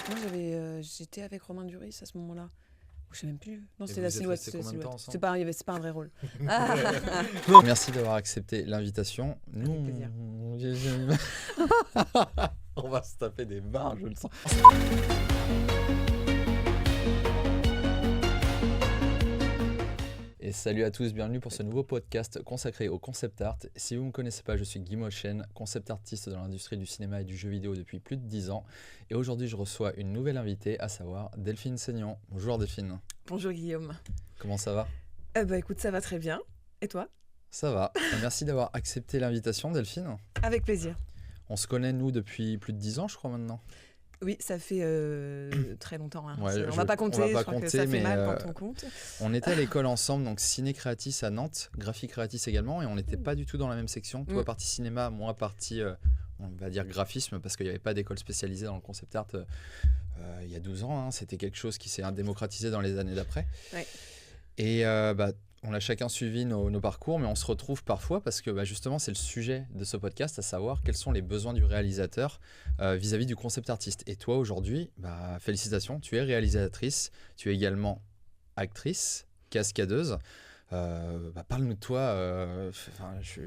Moi, j'étais avec Romain Duris à ce moment-là. Je sais même plus. Non, Et c'était vous la êtes silhouette. restés combien de temps ensemble ? C'est pas un vrai rôle. Merci d'avoir accepté l'invitation. Nous, Avec plaisir. on va se taper des barres, je le sens. Et salut à tous, bienvenue pour ce nouveau podcast consacré au concept art. Si vous ne me connaissez pas, je suis Guy Mochen, concept artiste dans l'industrie du cinéma et du jeu vidéo depuis plus de 10 ans. Et aujourd'hui, je reçois une nouvelle invitée, à savoir Delphine Seignan. Bonjour Delphine. Bonjour Guillaume. Comment ça va ? Écoute, ça va très bien. Et toi ? Ça va. Merci d'avoir accepté l'invitation, Delphine. Avec plaisir. On se connaît, nous, depuis plus de 10 ans, je crois, maintenant. Oui, ça fait très longtemps. Hein. Ouais, on va pas compter, je crois que ça fait mal quand on compte. On était à l'école ensemble, donc Ciné Creatis à Nantes, Graphic Creatis également, et on n'était pas du tout dans la même section. Toi, partie cinéma, moi, partie, on va dire graphisme, parce qu'il n'y avait pas d'école spécialisée dans le concept art il y a 12 ans. Hein. C'était quelque chose qui s'est démocratisé dans les années d'après. Ouais. Et on a chacun suivi nos parcours, mais on se retrouve parfois parce que justement, c'est le sujet de ce podcast, à savoir quels sont les besoins du réalisateur vis-à-vis du concept artiste. Et toi, aujourd'hui, félicitations, tu es réalisatrice, tu es également actrice, cascadeuse. Parle-nous de toi.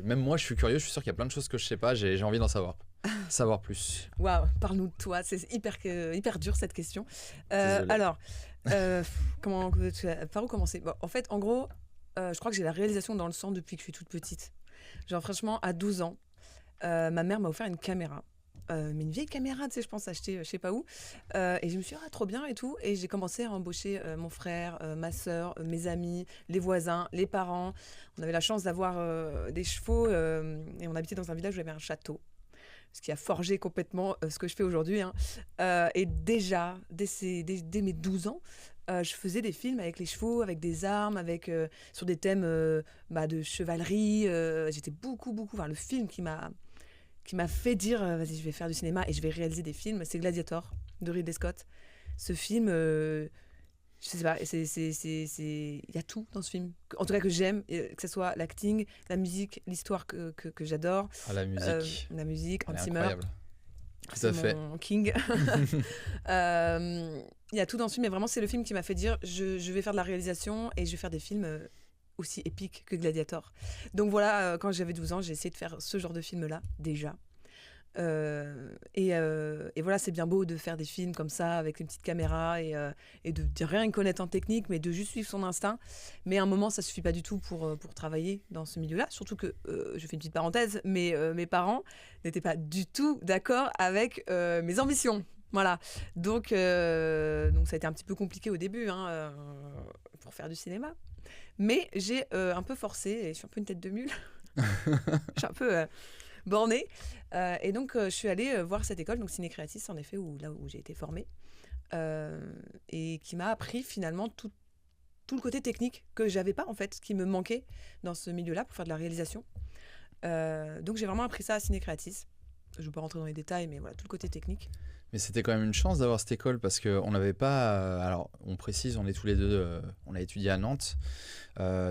Même moi, je suis curieux, je suis sûr qu'il y a plein de choses que je ne sais pas, j'ai envie d'en savoir plus. Waouh, parle-nous de toi, c'est hyper dur cette question. Alors, par où commencer ? En fait, en gros, je crois que j'ai la réalisation dans le sang depuis que je suis toute petite. Genre franchement, à 12 ans, ma mère m'a offert une caméra. Mais une vieille caméra, tu sais, je pense acheter je sais pas où. Et je me suis dit, trop bien et tout. Et j'ai commencé à embaucher mon frère, ma sœur, mes amis, les voisins, les parents. On avait la chance d'avoir des chevaux et on habitait dans un village où il y avait un château. Ce qui a forgé complètement ce que je fais aujourd'hui. Hein. Et déjà, dès mes 12 ans, je faisais des films avec les chevaux, avec des armes, sur des thèmes de chevalerie. J'étais beaucoup... Enfin, le film qui m'a fait dire vas-y, je vais faire du cinéma et je vais réaliser des films, c'est Gladiator de Ridley Scott. Ce film, je sais pas, il y a tout dans ce film. En tout cas que j'aime, que ce soit l'acting, la musique, l'histoire que j'adore. La musique. La musique, Hans Zimmer. Incroyable. Tout à fait. Mon king. Il y a tout dans ce film, mais vraiment c'est le film qui m'a fait dire je vais faire de la réalisation et je vais faire des films aussi épiques que Gladiator. Donc voilà, quand j'avais 12 ans, j'ai essayé de faire ce genre de film-là, déjà. Et voilà, c'est bien beau de faire des films comme ça avec une petite caméra et de rien connaître en technique, mais de juste suivre son instinct. Mais à un moment, ça suffit pas du tout pour travailler dans ce milieu-là. Surtout que, je fais une petite parenthèse, mais mes parents n'étaient pas du tout d'accord avec mes ambitions. Voilà. Donc ça a été un petit peu compliqué au début pour faire du cinéma. Mais j'ai un peu forcé et je suis un peu une tête de mule. Je suis un peu bornée. Et donc, je suis allée voir cette école, donc Ciné Creatis, en effet, là où j'ai été formée, et qui m'a appris finalement tout le côté technique que j'avais pas, en fait, qui me manquait dans ce milieu-là pour faire de la réalisation. Donc, j'ai vraiment appris ça à Ciné Creatis. Je ne vais pas rentrer dans les détails, mais voilà, tout le côté technique. Mais c'était quand même une chance d'avoir cette école parce qu'on n'avait pas... alors, on précise, on est tous les deux... on a étudié à Nantes.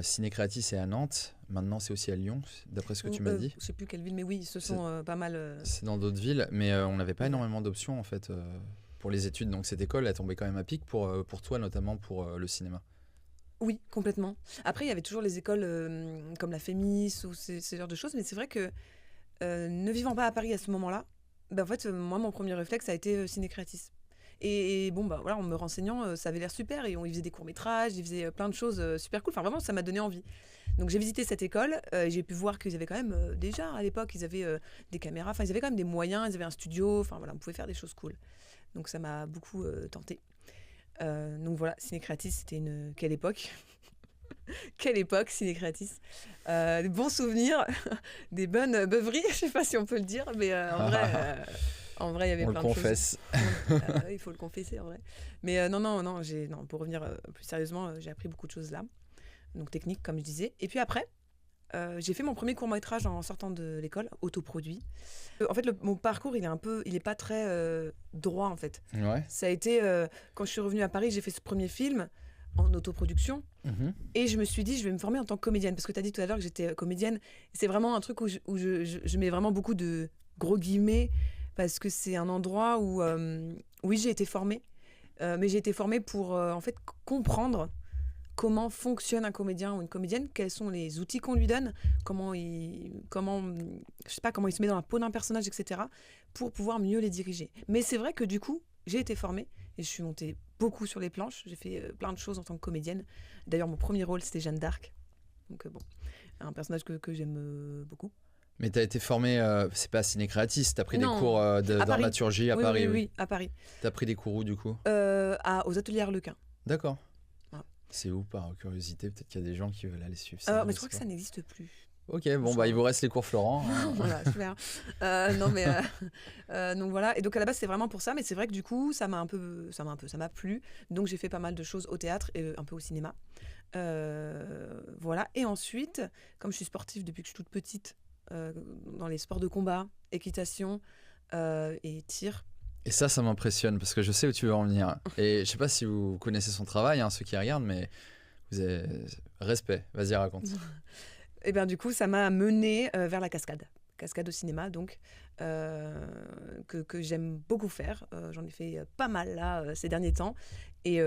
Ciné Creatis, c'est à Nantes. Maintenant, c'est aussi à Lyon, d'après ce que tu m'as dit. Je ne sais plus quelle ville, mais oui, ce sont pas mal... C'est dans d'autres villes, mais on n'avait pas énormément d'options, en fait, pour les études. Donc, cette école, elle tombait quand même à pic pour toi, notamment pour le cinéma. Oui, complètement. Après, il y avait toujours les écoles comme la FEMIS ou ce genre de choses, mais c'est vrai que ne vivant pas à Paris à ce moment-là, en fait, moi, mon premier réflexe a été Ciné Creatis. Et voilà, en me renseignant, ça avait l'air super. Et ils faisaient des courts-métrages, ils faisaient plein de choses super cool. Enfin, vraiment, ça m'a donné envie. Donc, j'ai visité cette école et j'ai pu voir qu'ils avaient quand même, déjà à l'époque, ils avaient des caméras. Enfin, ils avaient quand même des moyens, ils avaient un studio. Enfin, voilà, on pouvait faire des choses cool. Donc, ça m'a beaucoup tenté. Donc, voilà, Ciné Creatis, c'était quelle époque. Quelle époque, Ciné Creatis. Des bons souvenirs, des bonnes beuveries, je ne sais pas si on peut le dire, mais en vrai, il y avait plein de choses. On le confesse. Il faut le confesser, en vrai. Mais non, pour revenir plus sérieusement, j'ai appris beaucoup de choses là. Donc technique, comme je disais. Et puis après, j'ai fait mon premier court-métrage en sortant de l'école, autoproduit. En fait, mon parcours, il est pas très droit, en fait. Ouais. Ça a été, quand je suis revenue à Paris, j'ai fait ce premier film en autoproduction. Et je me suis dit, je vais me former en tant que comédienne. Parce que tu as dit tout à l'heure que j'étais comédienne. C'est vraiment un truc où je mets vraiment beaucoup de gros guillemets. Parce que c'est un endroit où Oui, j'ai été formée, mais j'ai été formée pour en fait comprendre comment fonctionne un comédien ou une comédienne, quels sont les outils qu'on lui donne, je sais pas, comment il se met dans la peau d'un personnage, etc., pour pouvoir mieux les diriger. Mais c'est vrai que du coup, j'ai été formée et je suis montée beaucoup sur les planches. J'ai fait plein de choses en tant que comédienne. D'ailleurs, mon premier rôle, c'était Jeanne d'Arc. Donc bon, un personnage que j'aime beaucoup. Mais tu as été formé, c'est pas ciné-créatrice, tu as pris Non, des cours à Paris. dramaturgie à Oui, Paris. oui, à Paris. Tu as pris des cours où du coup? Aux ateliers Harlequin. D'accord. Ah. C'est où par curiosité? Peut-être qu'il y a des gens qui veulent aller suivre ça. Mais je crois que ça n'existe plus. Ok, bon, il vous reste les cours Florent. Hein. Voilà, super. Non, mais donc voilà. Et donc à la base, c'était vraiment pour ça, mais c'est vrai que du coup, ça m'a plu. Donc j'ai fait pas mal de choses au théâtre et un peu au cinéma. Voilà. Et ensuite, comme je suis sportive depuis que je suis toute petite, dans les sports de combat, équitation et tir. Et ça m'impressionne parce que je sais où tu veux en venir. Et je sais pas si vous connaissez son travail, hein, ceux qui regardent, mais vous avez respect. Vas-y, raconte. Et bien du coup, ça m'a menée vers la cascade au cinéma, donc que j'aime beaucoup faire. J'en ai fait pas mal là ces derniers temps. Et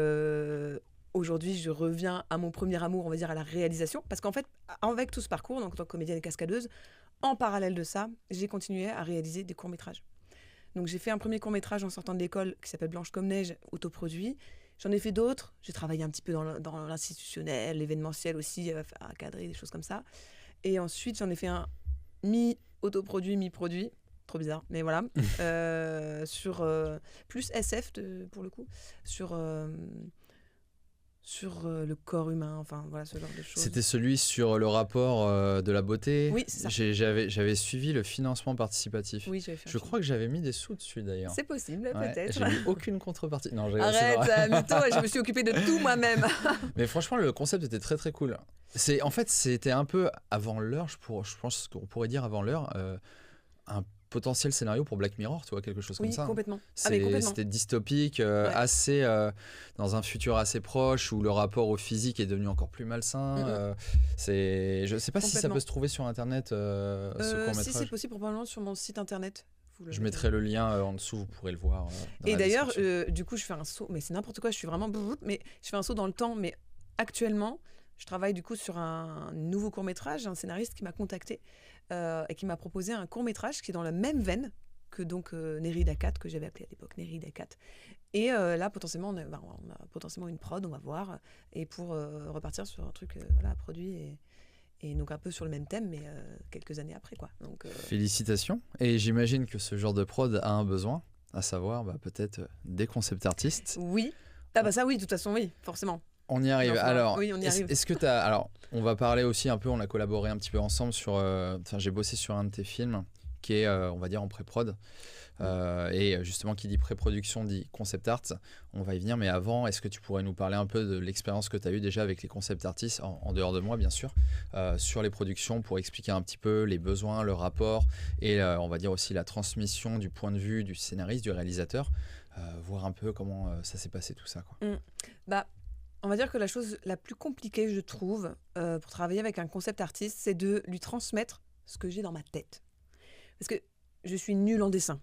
aujourd'hui, je reviens à mon premier amour, on va dire, à la réalisation. Parce qu'en fait, avec tout ce parcours, donc en tant que comédienne et cascadeuse, en parallèle de ça, j'ai continué à réaliser des courts-métrages. Donc j'ai fait un premier court-métrage en sortant de l'école qui s'appelle Blanche comme neige, autoproduit. J'en ai fait d'autres. J'ai travaillé un petit peu dans l'institutionnel, l'événementiel aussi, à cadrer, des choses comme ça. Et ensuite, j'en ai fait un mi-autoproduit, mi-produit. Trop bizarre, mais voilà. Sur plus SF, pour le coup. Sur le corps humain, enfin voilà, ce genre de choses. C'était celui sur le rapport de la beauté. Oui, c'est ça. J'avais suivi le financement participatif. Oui, j'avais fait Je crois que j'avais mis des sous dessus d'ailleurs. C'est possible, Ouais, peut-être. j'ai eu aucune contrepartie. Non, Arrête, mytho, je me suis occupée de tout moi-même. Mais franchement, le concept était très très cool. En fait, c'était un peu avant l'heure, je pense qu'on pourrait dire avant l'heure, un potentiel scénario pour Black Mirror, tu vois, quelque chose comme ça. Complètement. Complètement. C'était dystopique, assez dans un futur assez proche où le rapport au physique est devenu encore plus malsain. Je sais pas si ça peut se trouver sur internet, ce court-métrage. Si c'est possible, probablement sur mon site internet. Je mettrai le lien en dessous, vous pourrez le voir. Et d'ailleurs, du coup, je fais un saut, mais c'est n'importe quoi, je suis vraiment... Mais je fais un saut dans le temps, mais actuellement, je travaille du coup sur un nouveau court-métrage, un scénariste qui m'a contacté et qui m'a proposé un court-métrage qui est dans la même veine que donc Nérida 4, que j'avais appelé à l'époque Nérida 4. Et là, potentiellement, on a potentiellement une prod, on va voir, et pour repartir sur un truc produit et donc un peu sur le même thème, mais quelques années après, quoi. Donc, félicitations. Et j'imagine que ce genre de prod a un besoin, à savoir peut-être des concept artistes. Oui. Ah bah ça oui, de toute façon, oui, forcément. On y arrive. Alors, oui, on y arrive. Est-ce que tu as... Alors, on va parler aussi un peu, on a collaboré un petit peu ensemble sur... j'ai bossé sur un de tes films qui est, on va dire, en pré-prod. Et justement, qui dit pré-production dit concept art. On va y venir, mais avant, est-ce que tu pourrais nous parler un peu de l'expérience que tu as eue déjà avec les concept artistes, en dehors de moi, bien sûr, sur les productions, pour expliquer un petit peu les besoins, le rapport, et on va dire aussi la transmission du point de vue du scénariste, du réalisateur, voir un peu comment ça s'est passé tout ça, quoi. On va dire que la chose la plus compliquée, je trouve, pour travailler avec un concept artiste, c'est de lui transmettre ce que j'ai dans ma tête. Parce que je suis nulle en dessin.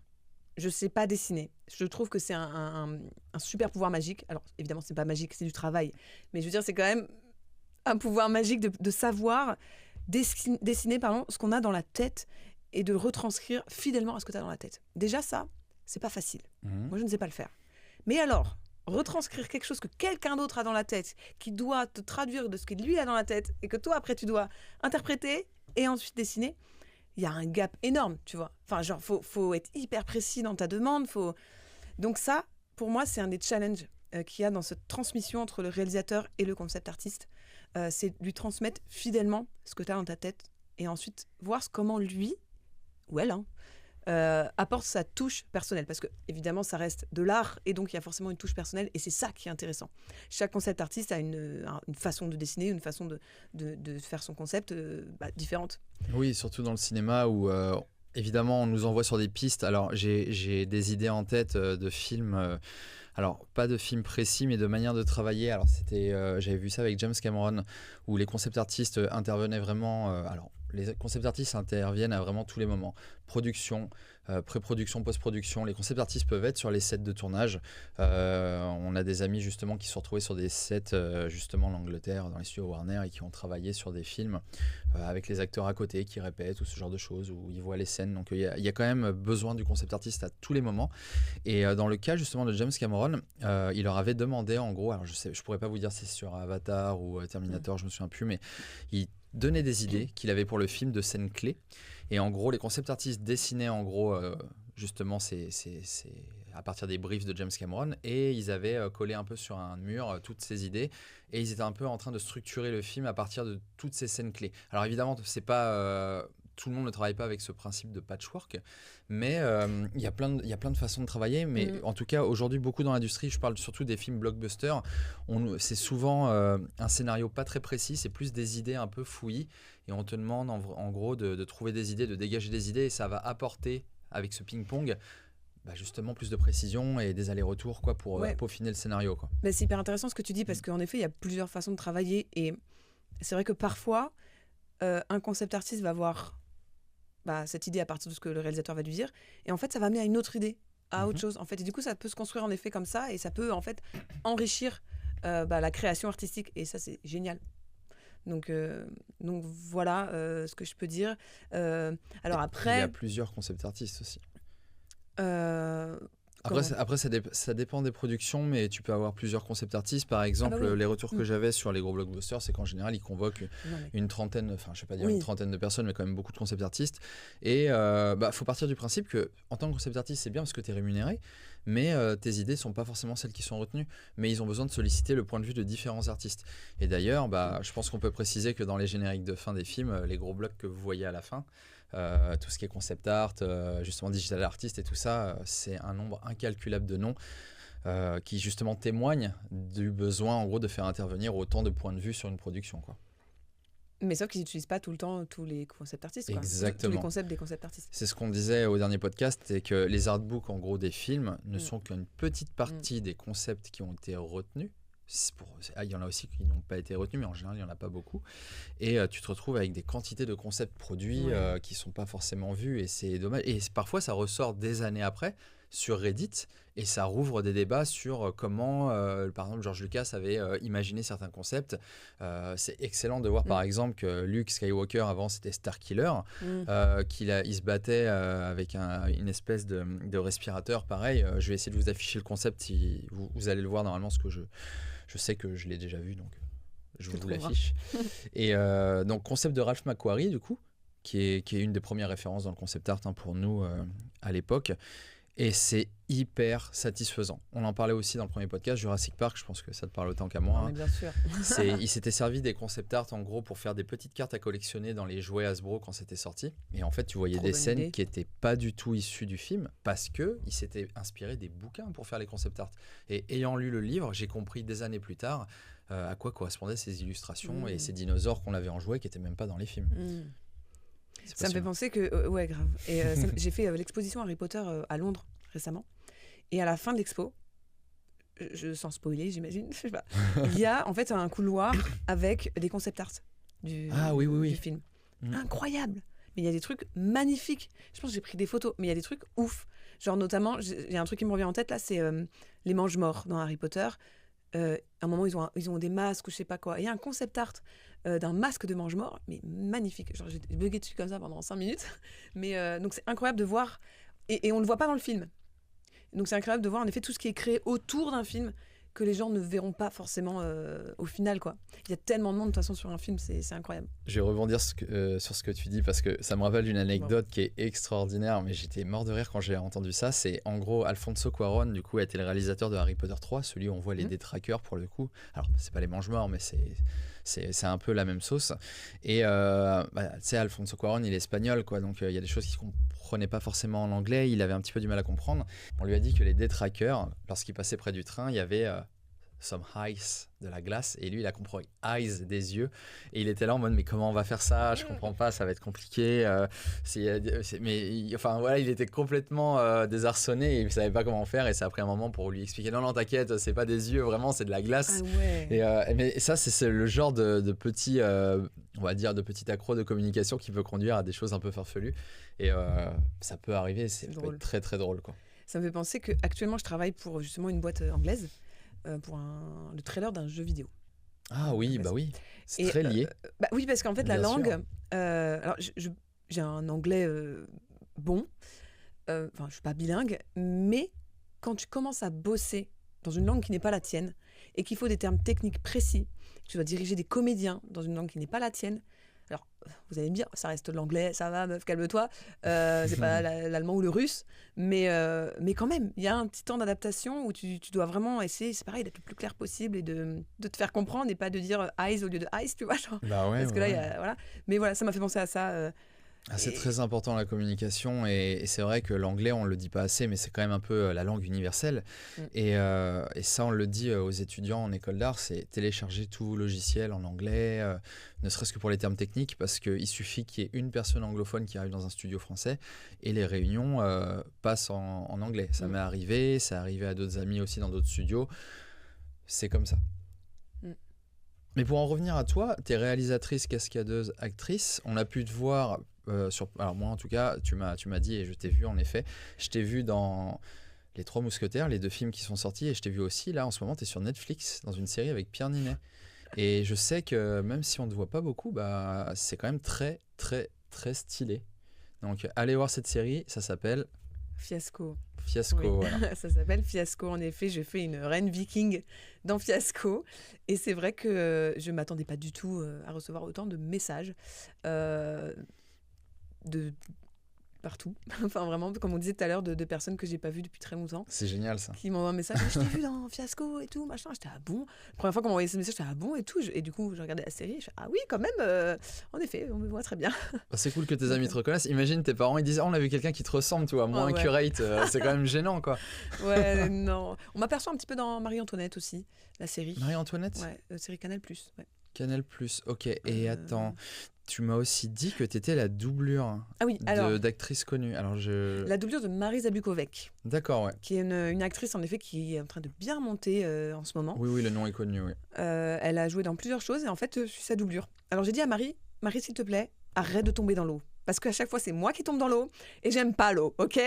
Je ne sais pas dessiner. Je trouve que c'est un super pouvoir magique. Alors, évidemment, ce n'est pas magique, c'est du travail. Mais je veux dire, c'est quand même un pouvoir magique de savoir dessiner ce qu'on a dans la tête et de le retranscrire fidèlement à ce que tu as dans la tête. Déjà, ça, c'est pas facile. Moi, je ne sais pas le faire. Mais alors... retranscrire quelque chose que quelqu'un d'autre a dans la tête, qui doit te traduire de ce qu'il lui a dans la tête, et que toi, après, tu dois interpréter et ensuite dessiner, il y a un gap énorme, tu vois. Enfin, genre, faut être hyper précis dans ta demande. Donc ça, pour moi, c'est un des challenges qu'il y a dans cette transmission entre le réalisateur et le concept artiste. C'est lui transmettre fidèlement ce que tu as dans ta tête, et ensuite voir comment lui, ou elle, apporte sa touche personnelle, parce que évidemment ça reste de l'art et donc il y a forcément une touche personnelle et c'est ça qui est intéressant. Chaque concept artiste a une façon de dessiner, une façon de faire son concept différente. Oui, surtout dans le cinéma où évidemment on nous envoie sur des pistes. Alors j'ai des idées en tête de films, alors pas de films précis mais de manière de travailler. Alors j'avais vu ça avec James Cameron où les concept artistes intervenaient vraiment, alors les concept artistes interviennent à vraiment tous les moments. Production, pré-production, post-production. Les concept artistes peuvent être sur les sets de tournage. On a des amis justement qui se sont retrouvés sur des sets justement en Angleterre, dans les studios Warner, et qui ont travaillé sur des films avec les acteurs à côté qui répètent ou ce genre de choses, où ils voient les scènes. Donc il y a quand même besoin du concept artiste à tous les moments. Et dans le cas justement de James Cameron, il leur avait demandé en gros, alors je pourrais pas vous dire si c'est sur Avatar ou Terminator, je me souviens plus, mais il donnait des idées qu'il avait pour le film de scènes clés. Et en gros, les concept artistes dessinaient en gros justement c'est à partir des briefs de James Cameron, et ils avaient collé un peu sur un mur toutes ces idées, et ils étaient un peu en train de structurer le film à partir de toutes ces scènes clés. Alors évidemment, c'est pas tout le monde ne travaille pas avec ce principe de patchwork, mais il y a plein de façons de travailler. Mais en tout cas, aujourd'hui, beaucoup dans l'industrie, je parle surtout des films blockbusters, c'est souvent un scénario pas très précis, c'est plus des idées un peu fouillis, et on te demande en gros de trouver des idées, de dégager des idées, et ça va apporter, avec ce ping-pong, justement plus de précision et des allers-retours quoi, pour peaufiner le scénario. Quoi. Mais c'est hyper intéressant ce que tu dis, parce qu'en effet, il y a plusieurs façons de travailler, et c'est vrai que parfois, un concept artiste va avoir cette idée à partir de ce que le réalisateur va lui dire, et en fait ça va amener à une autre idée, à autre chose en fait, et du coup ça peut se construire en effet comme ça, et ça peut en fait enrichir la création artistique, et ça c'est génial. Donc voilà ce que je peux dire. Alors après, il y a plusieurs concept artistes aussi. Comment Après ça dépend des productions, mais tu peux avoir plusieurs concept artistes. Par exemple, les retours que j'avais sur les gros blockbusters, c'est qu'en général, ils convoquent une trentaine, enfin je ne vais pas dire une trentaine de personnes, mais quand même beaucoup de concept artistes. Et faut partir du principe que en tant que concept artiste, c'est bien parce que tu es rémunéré, mais tes idées ne sont pas forcément celles qui sont retenues. Mais ils ont besoin de solliciter le point de vue de différents artistes. Et d'ailleurs, je pense qu'on peut préciser que dans les génériques de fin des films, les gros blocs que vous voyez à la fin, tout ce qui est concept art, justement digital artist et tout ça, c'est un nombre incalculable de noms qui justement témoignent du besoin en gros de faire intervenir autant de points de vue sur une production, quoi. Mais sauf qu'ils n'utilisent pas tout le temps tous les concept artistes, quoi. Exactement. Tous les concepts des concept artistes. C'est ce qu'on disait au dernier podcast, c'est que les artbooks en gros des films ne sont qu'une petite partie des concepts qui ont été retenus. Il y en a aussi qui n'ont pas été retenus, mais en général, il n'y en a pas beaucoup. Et tu te retrouves avec des quantités de concepts produits qui ne sont pas forcément vus. Et c'est dommage. Et parfois, ça ressort des années après sur Reddit, et ça rouvre des débats sur comment, par exemple, George Lucas avait imaginé certains concepts. C'est excellent de voir, par exemple, que Luke Skywalker, avant, c'était Starkiller, il se battait avec une espèce de respirateur. Pareil, je vais essayer de vous afficher le concept. Si vous allez le voir normalement, ce que je sais que je l'ai déjà vu, donc je vous l'affiche. Et donc, concept de Ralph McQuarrie, du coup, qui est une des premières références dans le concept art pour nous à l'époque. Et c'est hyper satisfaisant. On en parlait aussi dans le premier podcast, Jurassic Park, je pense que ça te parle autant qu'à moi. Non, mais bien sûr. Il s'était servi des concept art en gros pour faire des petites cartes à collectionner dans les jouets Hasbro quand c'était sorti. Et en fait, tu voyais des scènes qui n'étaient pas du tout issues du film parce qu'il s'était inspiré des bouquins pour faire les concept art. Et ayant lu le livre, j'ai compris des années plus tard à quoi correspondaient ces illustrations et ces dinosaures qu'on avait en jouet qui n'étaient même pas dans les films. Ça me fait penser que... ouais, grave. Et j'ai fait l'exposition Harry Potter à Londres récemment. Et à la fin de l'expo, sans spoiler, j'imagine, je sais pas, il y a en fait un couloir avec des concept art du film. Incroyable. Mais il y a des trucs magnifiques. Je pense que j'ai pris des photos, mais il y a des trucs ouf. Genre notamment, il y a un truc qui me revient en tête là, c'est les mange-morts dans Harry Potter. À un moment, ils ont des masques ou je sais pas quoi. Et il y a un concept art d'un masque de mange-mort, mais magnifique. Genre, j'ai bugué dessus comme ça pendant 5 minutes. Mais donc, c'est incroyable de voir. Et on le voit pas dans le film. Donc, c'est incroyable de voir en effet tout ce qui est créé autour d'un film que les gens ne verront pas forcément au final, quoi. Il y a tellement de monde de toute façon sur un film, c'est incroyable. Je vais rebondir sur ce que tu dis parce que ça me rappelle une anecdote qui est extraordinaire, mais j'étais mort de rire quand j'ai entendu ça. C'est en gros Alfonso Cuarón, du coup, a été le réalisateur de Harry Potter 3, celui où on voit les détraqueurs pour le coup. Alors, c'est pas les mange-morts, mais c'est un peu la même sauce. Et tu sais, Alfonso Cuarón, il est espagnol, quoi, donc il y a des choses qu'il ne comprenait pas forcément en anglais. Il avait un petit peu du mal à comprendre. On lui a dit que les détraqueurs, lorsqu'ils passaient près du train, il y avait some ice, de la glace. Et lui, il a compris eyes, des yeux. Et il était là en mode, mais comment on va faire ça? Je comprends pas, ça va être compliqué. Enfin, voilà, il était complètement désarçonné et il savait pas comment faire. Et c'est après un moment pour lui expliquer, non, t'inquiète, c'est pas des yeux, vraiment, c'est de la glace. Ah ouais. Mais ça, c'est le genre de petit, on va dire, de petit accro de communication qui peut conduire à des choses un peu farfelues. Et ça peut arriver, ça peut être très, très drôle, quoi. Ça me fait penser qu'actuellement, je travaille pour justement une boîte anglaise, pour le trailer d'un jeu vidéo. Ah oui, bah oui, c'est très lié. Oui, parce qu'en fait, la Bien sûr. langue... alors, j'ai un anglais bon, enfin, je suis pas bilingue, mais quand tu commences à bosser dans une langue qui n'est pas la tienne et qu'il faut des termes techniques précis, tu dois diriger des comédiens dans une langue qui n'est pas la tienne. Alors, vous allez me dire, ça reste l'anglais, ça va, meuf, calme-toi. C'est pas l'allemand ou le russe, mais quand même, il y a un petit temps d'adaptation où tu dois vraiment essayer, c'est pareil, d'être le plus clair possible et de te faire comprendre et pas de dire eyes au lieu de ice, tu vois, genre. Bah ouais, Parce que là, voilà. Mais voilà, ça m'a fait penser à ça. C'est très important la communication et c'est vrai que l'anglais on le dit pas assez mais c'est quand même un peu la langue universelle et ça on le dit aux étudiants en école d'art, c'est télécharger tout logiciel en anglais, ne serait-ce que pour les termes techniques parce qu'il suffit qu'il y ait une personne anglophone qui arrive dans un studio français et les réunions passent en anglais. Ça m'est arrivé, ça arrivé à d'autres amis aussi dans d'autres studios, c'est comme ça. Mais pour en revenir à toi, tu es réalisatrice, cascadeuse, actrice. On a pu te voir alors moi en tout cas, tu m'as dit et je t'ai vu en effet. Je t'ai vu dans Les Trois Mousquetaires, les 2 films qui sont sortis et je t'ai vu aussi là en ce moment, tu es sur Netflix dans une série avec Pierre Ninet. Et je sais que même si on ne te voit pas beaucoup, bah c'est quand même très très très stylé. Donc allez voir cette série, ça s'appelle Fiasco. Fiasco, oui. Voilà. Ça s'appelle Fiasco, en effet. Je fais une reine viking dans Fiasco. Et c'est vrai que je ne m'attendais pas du tout à recevoir autant de messages de partout. Enfin, vraiment, comme on disait tout à l'heure, de personnes que je n'ai pas vues depuis très longtemps. C'est génial, ça. Qui m'envoient un message. Je t'ai vu dans Fiasco et tout, machin. J'étais bon. La première fois qu'on m'a envoyé ce message, j'étais bon et tout. Et du coup, je regardais la série. Je fais oui, quand même. En effet, on me voit très bien. C'est cool que tes amis te reconnaissent. Imagine tes parents, ils disent on a vu quelqu'un qui te ressemble, tu vois, moins accurate. C'est quand même gênant, quoi. Ouais, non. On m'aperçoit un petit peu dans Marie-Antoinette aussi, la série. Marie-Antoinette ? Ouais, série Canal+. Ouais. Canal+, ok. Et attends, tu m'as aussi dit que tu étais la doublure d'actrice connue. Alors La doublure de Marie Zabukovec. D'accord, ouais. Qui est une actrice, en effet, qui est en train de bien monter en ce moment. Oui, le nom est connu, oui. Elle a joué dans plusieurs choses et en fait, je suis sa doublure. Alors j'ai dit à Marie, s'il te plaît, arrête de tomber dans l'eau. Parce qu'à chaque fois, c'est moi qui tombe dans l'eau et j'aime pas l'eau, ok?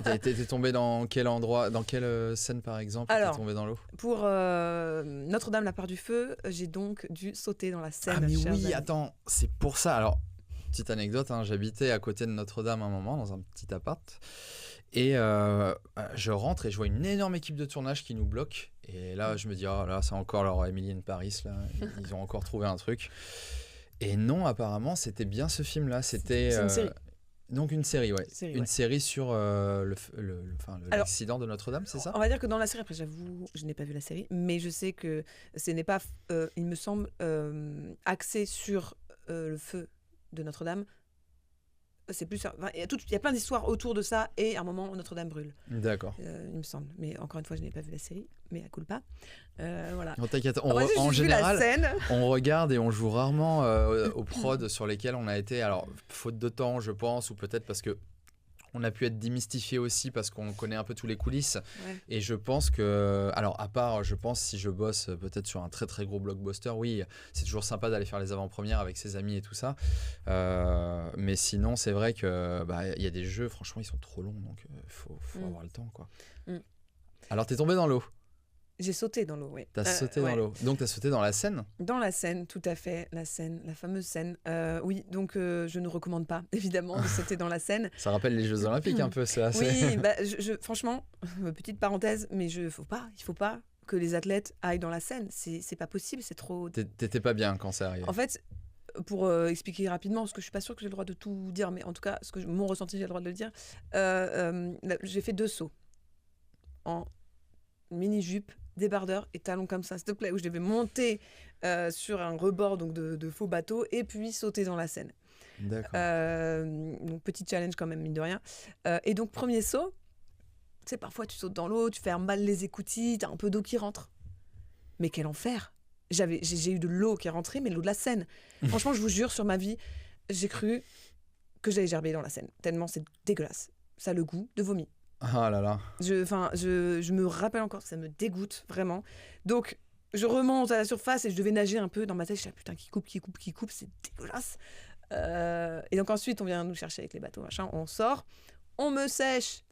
T'es tombée dans quel endroit, dans quelle scène par exemple? Alors, t'es tombée dans l'eau? Pour Notre-Dame, la part du feu, j'ai donc dû sauter dans la Seine. Ah mais oui, attends, c'est pour ça. Alors, petite anecdote, hein, j'habitais à côté de Notre-Dame un moment, dans un petit appart. Et je rentre et je vois une énorme équipe de tournage qui nous bloque. Et là, je me dis, oh là, c'est encore leur Emily in Paris, là. Ils ont encore trouvé un truc. Et non, apparemment, c'était bien ce film-là. C'était une série. Donc une série, ouais. Une série sur l'accident de Notre-Dame, c'est ça? On va dire que dans la série, après j'avoue, je n'ai pas vu la série, mais je sais que ce n'est pas, il me semble, axé sur le feu de Notre-Dame. C'est plus, il y a plein d'histoires autour de ça et à un moment Notre-Dame brûle. D'accord. Il me semble, mais encore une fois je n'ai pas vu la série, mais à culpa. Voilà. Non, t'inquiète, en général, on regarde et on joue rarement aux prods sur lesquels on a été. Alors faute de temps, je pense, ou peut-être parce que on a pu être démystifié aussi parce qu'on connaît un peu tous les coulisses. Ouais. Et je pense que, alors à part, je pense si je bosse peut-être sur un très très gros blockbuster, oui, c'est toujours sympa d'aller faire les avant-premières avec ses amis et tout ça. Mais sinon, c'est vrai que y a des jeux, franchement, ils sont trop longs, donc faut avoir le temps, quoi. Alors, t'es tombé dans l'eau? J'ai sauté dans l'eau, oui. T'as sauté dans l'eau. Donc, t'as sauté dans la Seine? Dans la Seine, tout à fait. La Seine, la fameuse Seine. Oui, donc je ne recommande pas, évidemment, de sauter dans la Seine. Ça rappelle les Jeux Olympiques un peu, c'est assez... Oui, franchement, petite parenthèse, mais il faut pas que les athlètes aillent dans la Seine. C'est pas possible, c'est trop... T'étais pas bien quand c'est arrivé? En fait, pour expliquer rapidement, parce que je suis pas sûre que j'ai le droit de tout dire, mais en tout cas, mon ressenti, j'ai le droit de le dire. J'ai fait 2 sauts en mini-jupe, débardeur et talons comme ça, s'il te plaît, où je devais monter sur un rebord donc de faux bateau et puis sauter dans la Seine. D'accord. Donc petit challenge quand même, mine de rien. Et donc premier saut, tu sais, parfois tu sautes dans l'eau, tu fais mal les écoutilles, t'as un peu d'eau qui rentre. mais quel enfer. J'ai eu de l'eau qui est rentrée, mais l'eau de la Seine. Franchement, je vous jure, sur ma vie, j'ai cru que j'allais gerber dans la Seine. Tellement c'est dégueulasse. Ça a le goût de vomi. Ah là là. Je me rappelle encore, ça me dégoûte, vraiment. Donc, je remonte à la surface et je devais nager un peu dans ma tête. Je suis putain, qui coupe, c'est dégueulasse. Et donc ensuite, on vient nous chercher avec les bateaux, machin. On sort, on me sèche,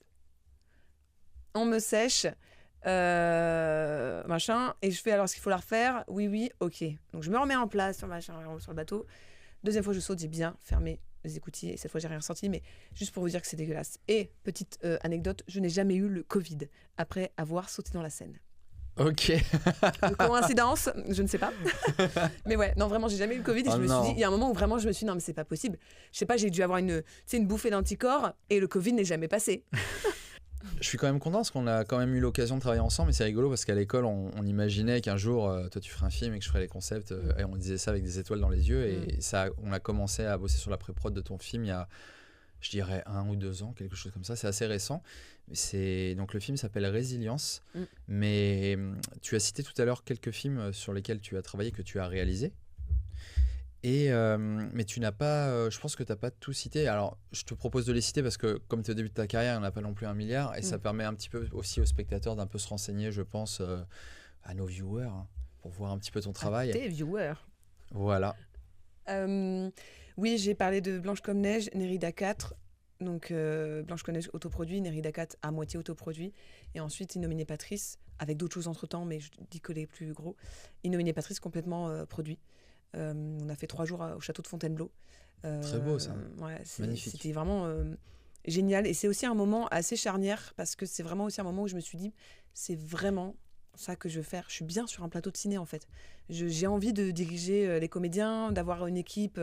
machin. Et je fais alors, est-ce qu'il faut la refaire? Oui, ok. Donc je me remets en place sur le bateau. Deuxième fois, je saute, j'ai bien fermé les écoutilles. Et cette fois, j'ai rien ressenti, mais juste pour vous dire que c'est dégueulasse. Et petite anecdote, je n'ai jamais eu le Covid après avoir sauté dans la Seine. Ok. De coïncidence, je ne sais pas. Mais ouais, non, vraiment, j'ai jamais eu le Covid. Et je me suis dit, il y a un moment où vraiment, je me suis dit, non, mais c'est pas possible. Je sais pas, j'ai dû avoir une bouffée d'anticorps et le Covid n'est jamais passé. Je suis quand même content parce qu'on a quand même eu l'occasion de travailler ensemble, mais c'est rigolo parce qu'à l'école, on imaginait qu'un jour, toi, tu ferais un film et que je ferais les concepts. Et on disait ça avec des étoiles dans les yeux. Et ça, on a commencé à bosser sur la pré-prod de ton film il y a, je dirais, 1 ou 2 ans, quelque chose comme ça. C'est assez récent. Donc le film s'appelle Résilience. Mais tu as cité tout à l'heure quelques films sur lesquels tu as travaillé, que tu as réalisés. Mais tu n'as pas, je pense que tu n'as pas tout cité. Alors, je te propose de les citer parce que comme tu es au début de ta carrière, il n'y en a pas non plus 1 milliard. Et ça permet un petit peu aussi aux spectateurs d'un peu se renseigner, je pense, à nos viewers, hein, pour voir un petit peu ton travail. Tes viewers. Voilà. Oui, j'ai parlé de Blanche comme neige, Nérida 4. Donc, Blanche comme neige autoproduit, Nérida 4 à moitié autoproduit. Et ensuite, Innominé Patrice, avec d'autres choses entre-temps, mais je dis que les plus gros. Innominé Patrice complètement produit. On a fait 3 jours au château de Fontainebleau. Très beau ça. Ouais, magnifique. C'était vraiment génial. Et c'est aussi un moment assez charnière parce que c'est vraiment aussi un moment où je me suis dit, c'est vraiment ça que je veux faire. Je suis bien sur un plateau de ciné en fait. J'ai envie de diriger les comédiens, d'avoir une équipe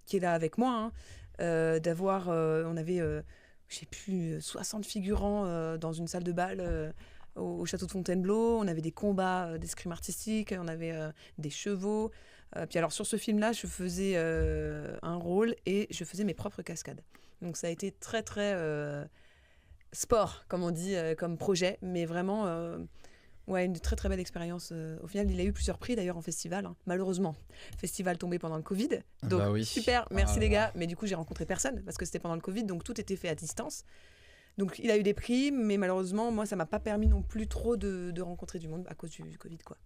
qui est là avec moi. D'avoir, on avait, je sais plus, 60 figurants dans une salle de bal au château de Fontainebleau. On avait des combats d'escrime artistique, on avait des chevaux. Puis alors sur ce film-là, je faisais un rôle et je faisais mes propres cascades. Donc ça a été très très sport, comme on dit, comme projet, mais vraiment ouais, une très très belle expérience. Au final, il a eu plusieurs prix d'ailleurs en festival. Hein. Malheureusement, festival tombé pendant le Covid. Donc bah oui. super, merci les gars. Mais du coup, j'ai rencontré personne parce que c'était pendant le Covid, donc tout était fait à distance. Donc il a eu des prix, mais malheureusement, moi, ça m'a pas permis non plus trop de rencontrer du monde à cause du Covid, quoi.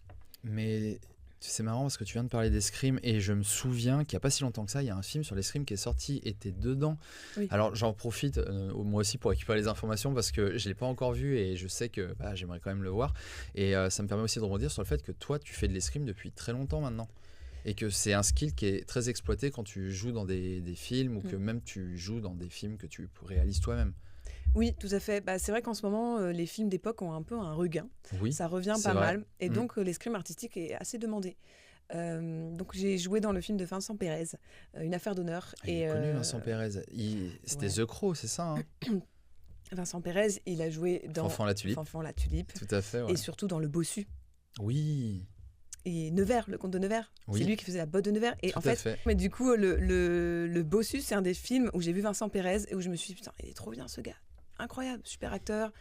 Mais c'est marrant parce que tu viens de parler d'escrime et je me souviens qu'il n'y a pas si longtemps que ça, il y a un film sur l'escrime qui est sorti et t'es dedans. Oui. Alors j'en profite moi aussi pour récupérer les informations parce que je ne l'ai pas encore vu et je sais que j'aimerais quand même le voir. Et ça me permet aussi de rebondir sur le fait que toi, tu fais de l'escrime depuis très longtemps maintenant. Et que c'est un skill qui est très exploité quand tu joues dans des films ou que même tu joues dans des films que tu réalises toi-même. Oui, tout à fait. C'est vrai qu'en ce moment, les films d'époque ont un peu un regain. Oui, ça revient pas vrai. mal. Et donc, l'escrime artistique est assez demandé. Donc, j'ai joué dans le film de Vincent Pérez, Une affaire d'honneur. Il est connu, Vincent Pérez. C'était The Crow, c'est ça hein. Vincent Pérez, il a joué dans Fanfan la Tulipe. Fanfan la Tulipe. Tout à fait, ouais. Et surtout dans Le Bossu. Oui. Et Nevers, le comte de Nevers. Oui. C'est lui qui faisait la botte de Nevers. Et tout en fait, mais du coup, le Bossu, c'est un des films où j'ai vu Vincent Pérez et où je me suis dit, putain, il est trop bien ce gars. Incroyable, super acteur,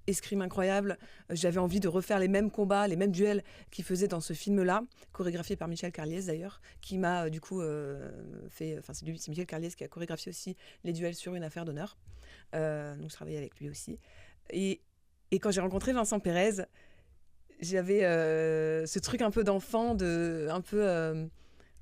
escrime incroyable. J'avais envie de refaire les mêmes combats, les mêmes duels qu'il faisait dans ce film-là, chorégraphié par Michel Carliez d'ailleurs, qui m'a du coup fait. Enfin, c'est Michel Carliez qui a chorégraphié aussi les duels sur Une affaire d'honneur. Donc, je travaillais avec lui aussi. Et quand j'ai rencontré Vincent Pérez, j'avais ce truc un peu d'enfant, un peu.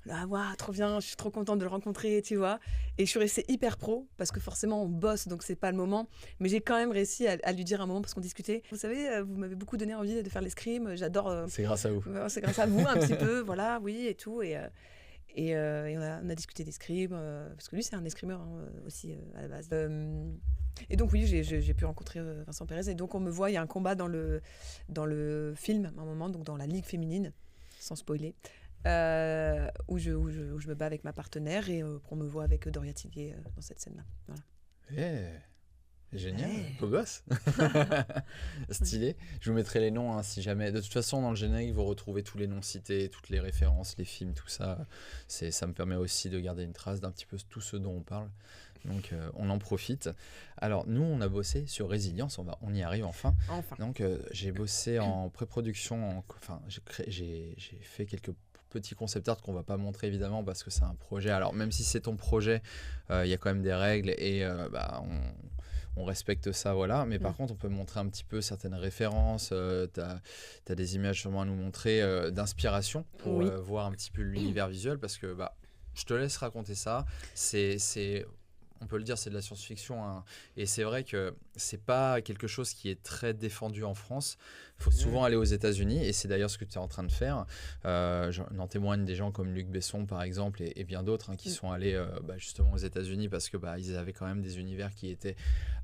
Ah, waouh, trop bien, je suis trop contente de le rencontrer, tu vois. Et je suis restée hyper pro, parce que forcément, on bosse, donc c'est pas le moment. Mais j'ai quand même réussi à lui dire un moment, parce qu'on discutait. Vous savez, vous m'avez beaucoup donné envie de faire l'escrime, j'adore. C'est grâce à vous. C'est grâce à vous, un petit peu, voilà, oui, et tout. Et on a discuté d'escrime, parce que lui, c'est un escrimeur aussi, à la base. Et donc, oui, j'ai pu rencontrer Vincent Pérez. Et donc, on me voit, il y a un combat dans le film, à un moment, donc dans la Ligue féminine, sans spoiler. Où je me bats avec ma partenaire et on me voit avec Doria Tillier dans cette scène-là. Voilà. Génial, beau gosse. Stylé. Je vous mettrai les noms hein, si jamais. De toute façon, dans le générique, vous retrouvez tous les noms cités, toutes les références, les films, tout ça. Ça me permet aussi de garder une trace d'un petit peu tout ce dont on parle. Donc, on en profite. Alors, nous, on a bossé sur Résilience. On y arrive enfin. Donc, j'ai bossé en pré-production. J'ai fait quelques petits concept art qu'on va pas montrer évidemment parce que c'est un projet. Alors, même si c'est ton projet, il y a quand même des règles et on respecte ça, voilà. Mais par contre, on peut montrer un petit peu certaines références. Tu as des images sûrement à nous montrer d'inspiration pour voir un petit peu l'univers visuel parce que je te laisse raconter ça. On peut le dire, c'est de la science-fiction. Hein. Et c'est vrai que c'est pas quelque chose qui est très défendu en France. Il faut souvent aller aux États-Unis. Et c'est d'ailleurs ce que tu es en train de faire. J'en témoigne des gens comme Luc Besson, par exemple, et bien d'autres qui sont allés justement aux États-Unis parce que ils avaient quand même des univers qui étaient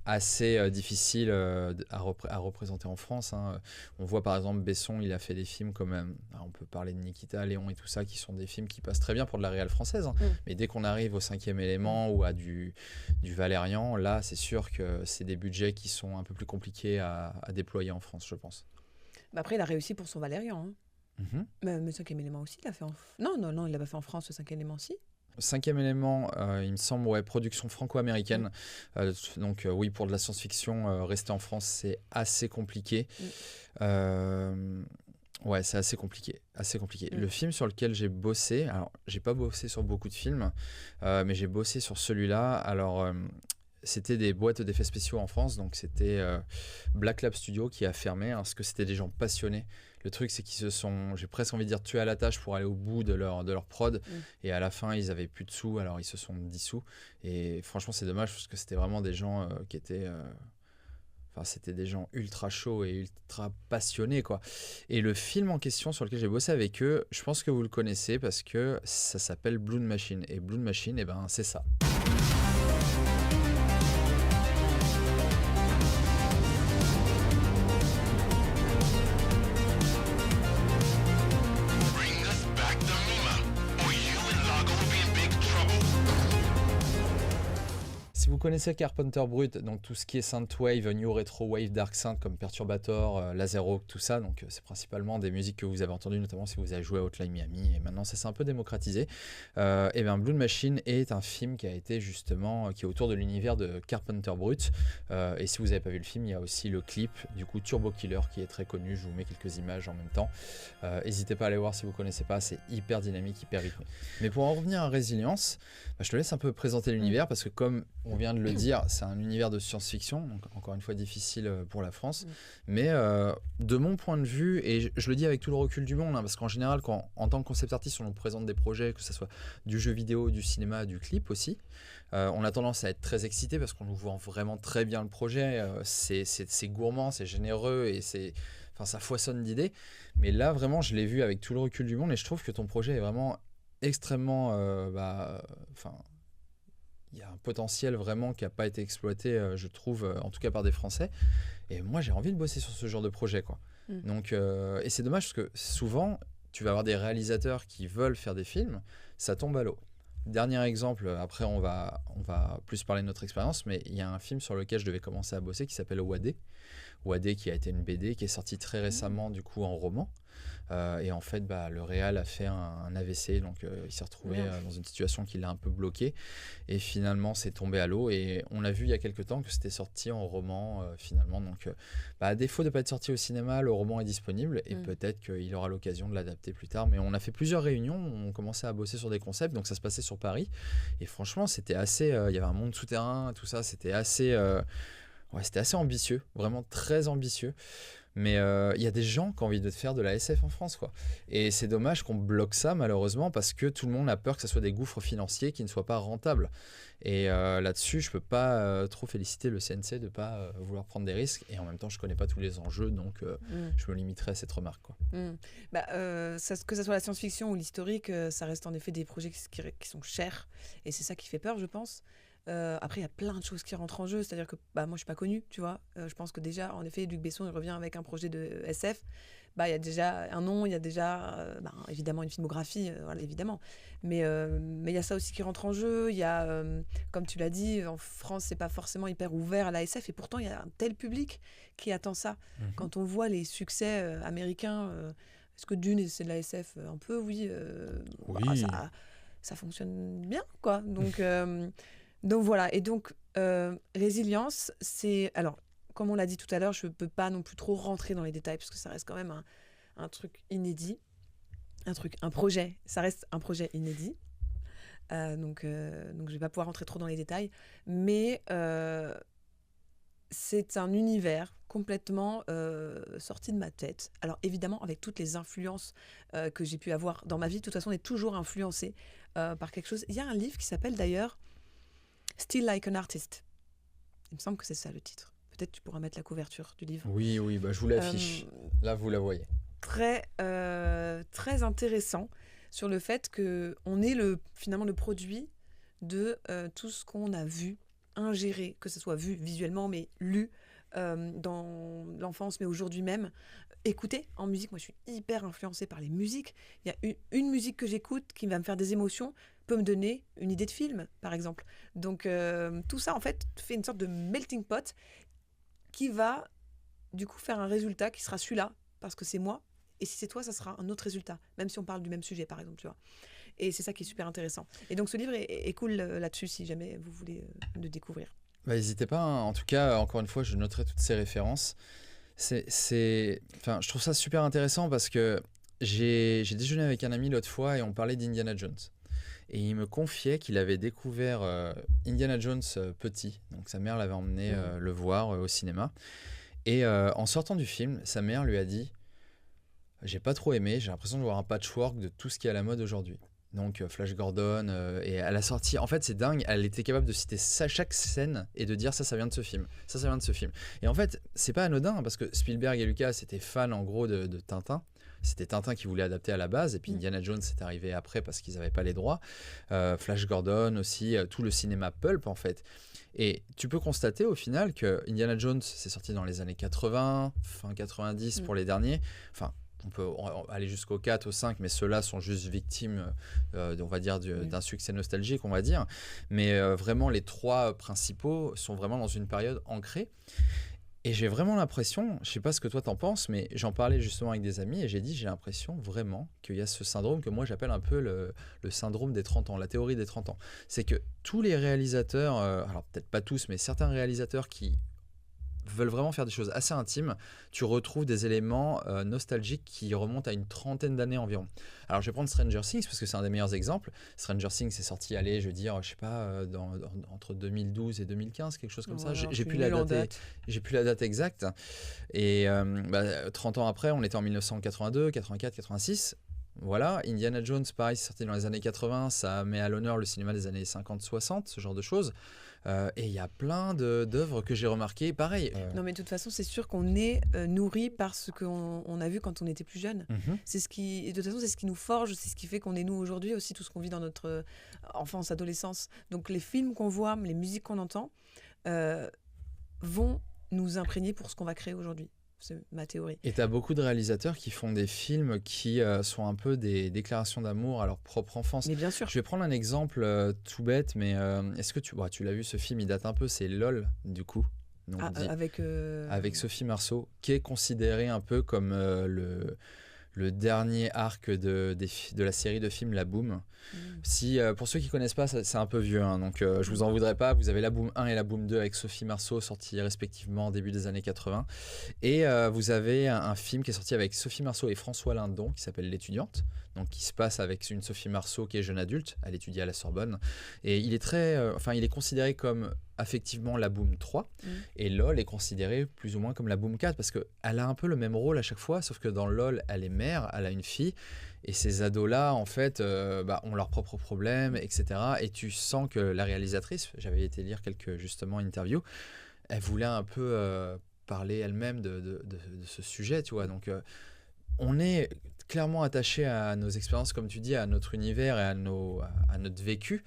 assez difficiles à représenter en France. Hein. On voit par exemple Besson, il a fait des films comme, on peut parler de Nikita, Léon et tout ça, qui sont des films qui passent très bien pour de la réal française. Hein. Mais dès qu'on arrive au 5e élément ou à du Valérian, là c'est sûr que c'est des budgets qui sont un peu plus compliqués à déployer en France, je pense. Après, il a réussi pour son Valérian. Hein. Mais le 5e élément aussi, il l'a fait Non, il l'a pas fait en France, le 5e élément aussi. 5e élément, il me semble, production franco-américaine. Donc oui, pour de la science-fiction, rester en France, c'est assez compliqué. Ouais, c'est assez compliqué. Le film sur lequel j'ai bossé, alors j'ai pas bossé sur beaucoup de films, mais j'ai bossé sur celui-là. Alors c'était des boîtes d'effets spéciaux en France, donc c'était Black Lab Studio qui a fermé, parce que c'était des gens passionnés. Le truc, c'est qu'ils se sont, j'ai presque envie de dire, tués à la tâche pour aller au bout de leur prod. Et à la fin, ils avaient plus de sous, alors ils se sont dissous. Et franchement, c'est dommage parce que c'était vraiment des gens qui étaient... c'était des gens ultra chauds et ultra passionnés, quoi. Et le film en question sur lequel j'ai bossé avec eux, je pense que vous le connaissez parce que ça s'appelle Blood Machine. Et Blood Machine, c'est ça. Si vous connaissez Carpenter Brut, donc tout ce qui est Synthwave, New Retro Wave, Dark Synth comme Perturbator, Laserhawk, tout ça, donc c'est principalement des musiques que vous avez entendues, notamment si vous avez joué à Hotline Miami, et maintenant ça s'est un peu démocratisé. Blood Machine est un film qui a été justement, qui est autour de l'univers de Carpenter Brut, et si vous n'avez pas vu le film, il y a aussi le clip, du coup Turbo Killer, qui est très connu, je vous mets quelques images en même temps. N'hésitez pas à aller voir si vous ne connaissez pas, c'est hyper dynamique, hyper rythmé. Mais pour en revenir à Résilience, je te laisse un peu présenter l'univers, parce que comme on vient de le dire, c'est un univers de science-fiction, donc encore une fois difficile pour la France, mais de mon point de vue, et je le dis avec tout le recul du monde, parce qu'en général, en tant que concept artist, on nous présente des projets, que ce soit du jeu vidéo, du cinéma, du clip aussi, on a tendance à être très excité parce qu'on nous vend vraiment très bien le projet, c'est gourmand, c'est généreux et ça foisonne d'idées, mais là vraiment je l'ai vu avec tout le recul du monde et je trouve que ton projet est vraiment extrêmement il y a un potentiel vraiment qui n'a pas été exploité, je trouve, en tout cas par des Français. Et moi, j'ai envie de bosser sur ce genre de projet, quoi. Donc, et c'est dommage parce que souvent, tu vas avoir des réalisateurs qui veulent faire des films, ça tombe à l'eau. Dernier exemple, après on va plus parler de notre expérience, mais il y a un film sur lequel je devais commencer à bosser qui s'appelle Wadé. Wadé qui a été une BD qui est sortie très récemment du coup en roman. Et en fait, le réal a fait un AVC, donc il s'est retrouvé dans une situation qui l'a un peu bloqué. Et finalement, c'est tombé à l'eau. Et on a vu il y a quelques temps que c'était sorti en roman, finalement. Donc, à défaut de ne pas être sorti au cinéma, le roman est disponible. Et peut-être qu'il aura l'occasion de l'adapter plus tard. Mais on a fait plusieurs réunions, on commençait à bosser sur des concepts. Donc, ça se passait sur Paris. Et franchement, c'était assez... il y avait un monde souterrain, tout ça. C'était assez... c'était assez ambitieux, vraiment très ambitieux. Mais il y a des gens qui ont envie de faire de la SF en France, quoi. Et c'est dommage qu'on bloque ça, malheureusement, parce que tout le monde a peur que ce soit des gouffres financiers qui ne soient pas rentables. Et là-dessus, je ne peux pas trop féliciter le CNC de ne pas vouloir prendre des risques. Et en même temps, je ne connais pas tous les enjeux, donc je me limiterai à cette remarque, quoi. Que ce soit la science-fiction ou l'historique, ça reste en effet des projets qui sont chers. Et c'est ça qui fait peur, je pense. Après, il y a plein de choses qui rentrent en jeu, c'est-à-dire que moi je suis pas connue, tu vois. Je pense que déjà, en effet, Luc Besson il revient avec un projet de SF. Il y a déjà un nom, il y a déjà évidemment une filmographie, voilà, évidemment. Mais il y a ça aussi qui rentre en jeu. Il y a, comme tu l'as dit, en France, c'est pas forcément hyper ouvert à la SF, et pourtant il y a un tel public qui attend ça. Quand on voit les succès américains, est-ce que Dune c'est de la SF un peu, oui. Ça fonctionne bien, quoi. Donc Donc voilà, et donc résilience, c'est... Alors, comme on l'a dit tout à l'heure, je ne peux pas non plus trop rentrer dans les détails, parce que ça reste quand même un truc inédit, un projet, ça reste un projet inédit. Donc je ne vais pas pouvoir rentrer trop dans les détails, mais c'est un univers complètement sorti de ma tête. Alors évidemment, avec toutes les influences que j'ai pu avoir dans ma vie, de toute façon, on est toujours influencé par quelque chose. Il y a un livre qui s'appelle d'ailleurs Still Like an Artist. Il me semble que c'est ça le titre. Peut-être tu pourras mettre la couverture du livre. Oui, bah, je vous l'affiche. Là, vous la voyez. Très intéressant sur le fait qu'on est finalement le produit de tout ce qu'on a vu, ingéré, que ce soit vu visuellement, mais lu dans l'enfance, mais aujourd'hui même. Écouter en musique, moi je suis hyper influencée par les musiques. Il y a une musique que j'écoute qui va me faire des émotions, peut me donner une idée de film, par exemple. Donc tout ça, en fait, fait une sorte de melting pot qui va du coup faire un résultat qui sera celui-là, parce que c'est moi. Et si c'est toi, ça sera un autre résultat, même si on parle du même sujet, par exemple, tu vois. Et c'est ça qui est super intéressant. Et donc ce livre est cool là-dessus, si jamais vous voulez le découvrir. Bah, n'hésitez pas, hein. En tout cas, encore une fois, je noterai toutes ces références. Je trouve ça super intéressant parce que j'ai déjeuné avec un ami l'autre fois et on parlait d'Indiana Jones. Et il me confiait qu'il avait découvert Indiana Jones petit. Donc sa mère l'avait emmené le voir au cinéma. Et en sortant du film, sa mère lui a dit « J'ai pas trop aimé, j'ai l'impression de voir un patchwork de tout ce qui est à la mode aujourd'hui. » Donc Flash Gordon, et à la sortie, en fait c'est dingue, elle était capable de citer chaque scène et de dire ça vient de ce film, ça vient de ce film. Et en fait c'est pas anodin parce que Spielberg et Lucas étaient fans en gros de Tintin. C'était Tintin qui voulait adapter à la base, et puis Indiana Jones c'est arrivé après parce qu'ils n'avaient pas les droits. Flash Gordon aussi, tout le cinéma pulp en fait. Et tu peux constater au final que Indiana Jones c'est sorti dans les années 80, fin 90 pour les derniers. Enfin, on peut aller jusqu'au 4, au 5, mais ceux-là sont juste victimes, on va dire, d'un succès nostalgique, on va dire. Mais vraiment, les trois principaux sont vraiment dans une période ancrée. Et j'ai vraiment l'impression, je ne sais pas ce que toi t'en penses, mais j'en parlais justement avec des amis et j'ai l'impression vraiment qu'il y a ce syndrome que moi j'appelle un peu le syndrome des 30 ans, la théorie des 30 ans. C'est que tous les réalisateurs, alors peut-être pas tous, mais certains réalisateurs qui veulent vraiment faire des choses assez intimes, tu retrouves des éléments nostalgiques qui remontent à une trentaine d'années environ. Alors je vais prendre Stranger Things parce que c'est un des meilleurs exemples. Stranger Things est sorti, allez, je veux dire, je sais pas, entre 2012 et 2015, quelque chose comme ça. J'ai plus la date exacte. Et 30 ans après, on était en 1982, 84, 86. Voilà, Indiana Jones, pareil, c'est sorti dans les années 80, ça met à l'honneur le cinéma des années 50-60, ce genre de choses. Et il y a plein d'œuvres que j'ai remarquées, pareil. Non, mais de toute façon, c'est sûr qu'on est nourri par ce qu'on a vu quand on était plus jeune. C'est de toute façon, c'est ce qui nous forge, c'est ce qui fait qu'on est nous aujourd'hui, aussi tout ce qu'on vit dans notre enfance, adolescence. Donc les films qu'on voit, les musiques qu'on entend vont nous imprégner pour ce qu'on va créer aujourd'hui. C'est ma théorie. Et tu as beaucoup de réalisateurs qui font des films qui sont un peu des déclarations d'amour à leur propre enfance. Mais bien sûr. Je vais prendre un exemple tout bête, mais est-ce que tu l'as vu, ce film, il date un peu, c'est LOL, du coup. Donc, avec Sophie Marceau, qui est considéré un peu comme le dernier arc de la série de films La Boom. Si, pour ceux qui ne connaissent pas, c'est un peu vieux, hein, donc je vous en voudrais pas. Vous avez La Boom 1 et La Boom 2 avec Sophie Marceau, sortis respectivement au début des années 80. Et vous avez un film qui est sorti avec Sophie Marceau et François Lindon, qui s'appelle L'étudiante, donc qui se passe avec une Sophie Marceau qui est jeune adulte, elle étudie à la Sorbonne. Et il est considéré comme affectivement la Boom 3, et LOL est considérée plus ou moins comme la Boom 4, parce qu'elle a un peu le même rôle à chaque fois, sauf que dans LOL, elle est mère, elle a une fille, et ces ados-là, en fait, ont leurs propres problèmes, etc. Et tu sens que la réalisatrice, j'avais été lire quelques, justement, interviews, elle voulait un peu parler elle-même de ce sujet, tu vois. Donc, on est clairement attaché à nos expériences, comme tu dis, à notre univers et à notre vécu.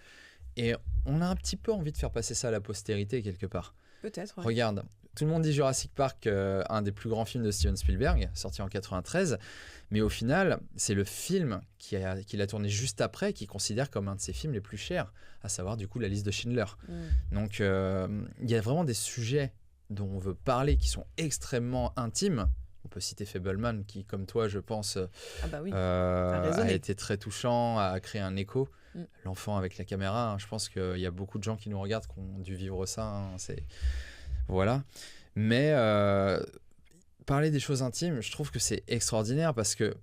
Et on a un petit peu envie de faire passer ça à la postérité, quelque part. Peut-être, ouais. Regarde, tout le monde dit Jurassic Park, un des plus grands films de Steven Spielberg, sorti en 93. Mais au final, c'est le film qu'il a tourné juste après qui considère comme un de ses films les plus chers, à savoir du coup La Liste de Schindler. Donc il y a vraiment des sujets dont on veut parler qui sont extrêmement intimes. On peut citer Fableman qui, comme toi, je pense, a été très touchant, a créé un écho. l'enfant avec la caméra. Hein. Je pense qu'il y a beaucoup de gens qui nous regardent qui ont dû vivre ça. Hein. Voilà. Mais parler des choses intimes, je trouve que c'est extraordinaire parce que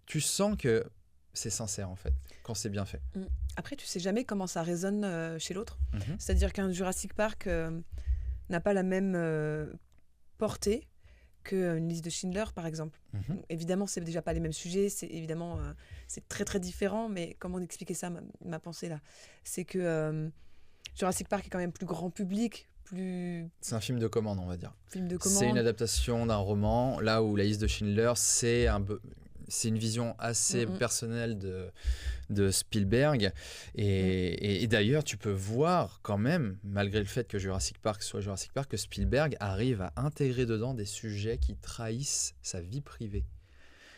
tu sens que c'est sincère en fait, quand c'est bien fait. Après, tu sais jamais comment ça résonne chez l'autre. Mm-hmm. C'est-à-dire qu'un Jurassic Park n'a pas la même portée qu'une liste de Schindler, par exemple. Mm-hmm. Évidemment, c'est déjà pas les mêmes sujets, c'est très très différent, mais comment expliquer ça, ma pensée là? C'est que Jurassic Park est quand même plus grand public, C'est un film de commande, on va dire. Film de commande. C'est une adaptation d'un roman, là où La liste de Schindler, c'est une vision assez personnelle de Spielberg. Et d'ailleurs, tu peux voir quand même, malgré le fait que Jurassic Park soit Jurassic Park, que Spielberg arrive à intégrer dedans des sujets qui trahissent sa vie privée.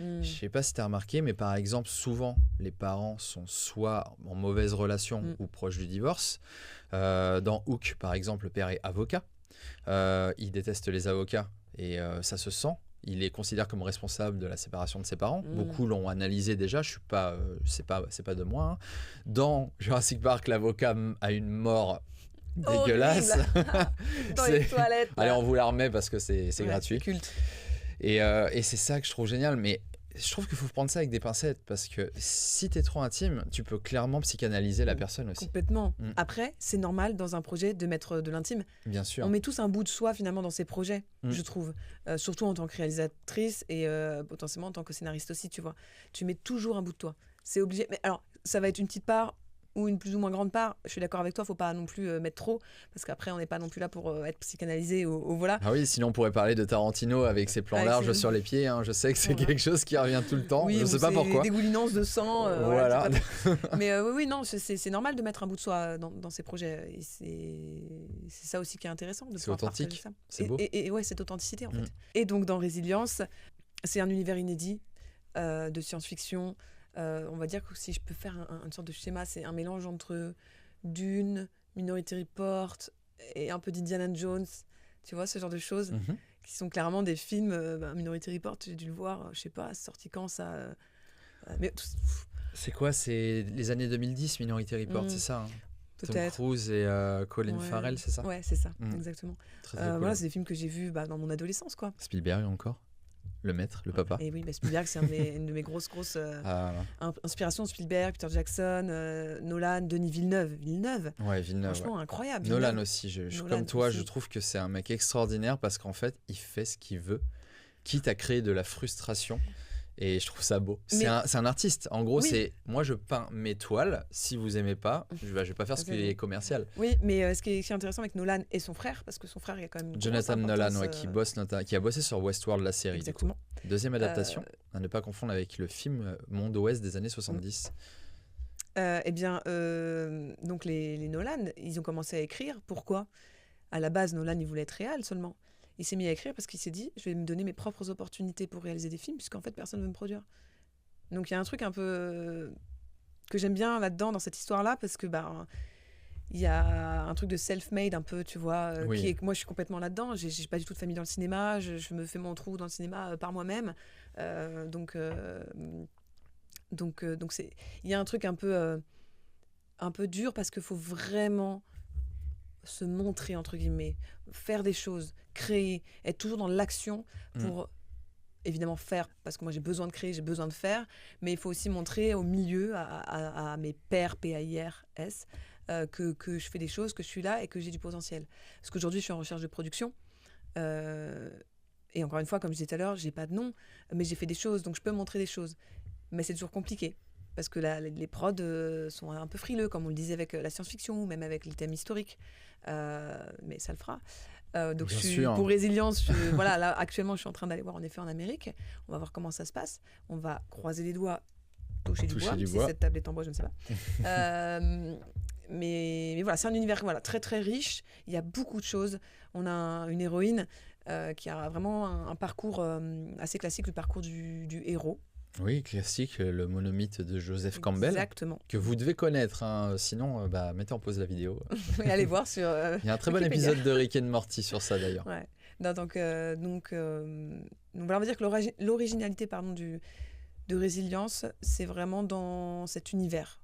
Je ne sais pas si tu as remarqué, mais par exemple, souvent, les parents sont soit en mauvaise relation ou proches du divorce. Dans Hook, par exemple, le père est avocat. Il déteste les avocats et ça se sent. Il est considéré comme responsable de la séparation de ses parents. Beaucoup l'ont analysé déjà. Je suis pas, c'est pas de moi. Hein. Dans Jurassic Park, l'avocat a une mort dégueulasse. Dans les toilettes. Allez, on vous la remet parce que c'est gratuit. C'est culte. Et c'est ça que je trouve génial. Mais je trouve qu'il faut prendre ça avec des pincettes parce que si tu es trop intime, tu peux clairement psychanalyser la personne aussi. Complètement. Après, c'est normal dans un projet de mettre de l'intime. Bien sûr. On met tous un bout de soi finalement dans ces projets, je trouve. Surtout en tant que réalisatrice et potentiellement en tant que scénariste aussi, tu vois. Tu mets toujours un bout de toi. C'est obligé. Mais alors, ça va être une petite part ou une plus ou moins grande part. Je suis d'accord avec toi, faut pas non plus mettre trop, parce qu'après on n'est pas non plus là pour être psychanalysé au voilà. Ah oui, sinon on pourrait parler de Tarantino avec ses plans larges sur les pieds. Hein. Je sais que c'est quelque chose qui revient tout le temps. Oui, je sais pas pourquoi. Dégoulinance de sang. Voilà. Mais oui, non, c'est normal de mettre un bout de soi dans ces projets. Et c'est ça aussi qui est intéressant. C'est authentique. Ça. C'est beau. Et ouais, cette authenticité en fait. Et donc dans Résilience, c'est un univers inédit de science-fiction. On va dire que si je peux faire une sorte de schéma, c'est un mélange entre Dune, Minority Report et un peu d'Indiana Jones, tu vois, ce genre de choses qui sont clairement des films. Minority Report, j'ai dû le voir, je sais pas, c'est sorti quand ça C'est quoi? C'est les années 2010, Minority Report, c'est ça hein. Tom Cruise et Colin Farrell, c'est ça? Ouais, c'est ça, exactement. Très, très cool. Voilà, c'est des films que j'ai vus dans mon adolescence, quoi. Spielberg encore? Le maître, le papa. Et oui, Spielberg, c'est une de mes grosses inspirations. Spielberg, Peter Jackson, Nolan, Denis Villeneuve. Ouais, Villeneuve. Franchement, incroyable. Nolan aussi. Comme toi, je trouve que c'est un mec extraordinaire parce qu'en fait, il fait ce qu'il veut, quitte à créer de la frustration. Et je trouve ça beau. C'est un artiste. En gros, c'est moi, je peins mes toiles. Si vous aimez pas, je vais pas faire ce qui est commercial. Oui, mais ce qui est intéressant avec Nolan et son frère, parce que son frère, il y a quand même Jonathan Nolan, qui a bossé sur Westworld, la série. Exactement. Deuxième adaptation, à ne pas confondre avec le film Monde Ouest des années 70. Eh bien, donc les Nolan, ils ont commencé à écrire. Pourquoi ? À la base, Nolan, il voulait être réal seulement. Il s'est mis à écrire parce qu'il s'est dit, je vais me donner mes propres opportunités pour réaliser des films, puisqu'en fait, personne ne veut me produire. Donc, il y a un truc un peu que j'aime bien là-dedans, dans cette histoire-là, parce que il y a un truc de self-made un peu, tu vois, qui est que moi, je suis complètement là-dedans. J'ai pas du tout de famille dans le cinéma, je me fais mon trou dans le cinéma par moi-même. Donc, il y a un truc un peu dur parce qu'il faut vraiment se montrer, entre guillemets, faire des choses, créer, être toujours dans l'action pour évidemment faire, parce que moi j'ai besoin de créer, j'ai besoin de faire, mais il faut aussi montrer au milieu à mes pairs, P-A-I-R-S, que je fais des choses, que je suis là et que j'ai du potentiel. Parce qu'aujourd'hui je suis en recherche de production, et encore une fois, comme je disais tout à l'heure, j'ai pas de nom, mais j'ai fait des choses, donc je peux montrer des choses. Mais c'est toujours compliqué. Parce que les prods sont un peu frileux, comme on le disait avec la science-fiction ou même avec les thèmes historiques. Mais ça le fera. Donc pour Résilience, voilà, là, actuellement, je suis en train d'aller voir en effet en Amérique. On va voir comment ça se passe. On va croiser les doigts, toucher du bois. Si cette table est en bois, je ne sais pas. Mais voilà, c'est un univers très très riche. Il y a beaucoup de choses. On a une héroïne qui a vraiment un parcours assez classique, le parcours du héros. Oui, classique, le monomythe de Joseph Campbell. Exactement. Que vous devez connaître, hein. Sinon, mettez en pause la vidéo. Et allez voir sur... Il y a un très bon épisode de Rick and Morty sur ça, d'ailleurs. Ouais. Donc voilà, on va dire que l'originalité de Résilience, c'est vraiment dans cet univers.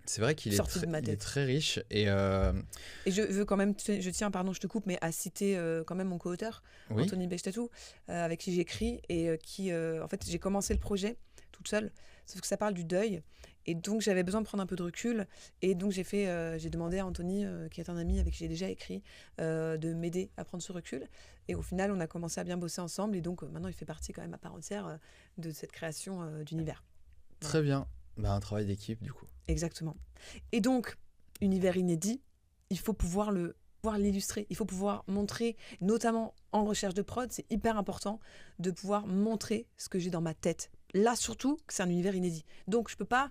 C'est vrai qu'il sorti de ma il est tête. très riche Et je veux quand même, je tiens, pardon, je te coupe, mais à citer quand même mon co-auteur, oui. Anthony Bechtatou, avec qui j'écris et en fait, j'ai commencé le projet toute seule, sauf que ça parle du deuil. Et donc, j'avais besoin de prendre un peu de recul. Et donc, j'ai demandé à Anthony, qui est un ami avec qui j'ai déjà écrit, de m'aider à prendre ce recul. Et au final, on a commencé à bien bosser ensemble. Et donc, maintenant, il fait partie quand même à part entière de cette création d'univers. Très bien. Bah, un travail d'équipe, du coup. Exactement. Et donc, univers inédit, il faut pouvoir l'illustrer, il faut pouvoir montrer, notamment en recherche de prod, c'est hyper important de pouvoir montrer ce que j'ai dans ma tête. Là, surtout, que c'est un univers inédit. Donc, je peux pas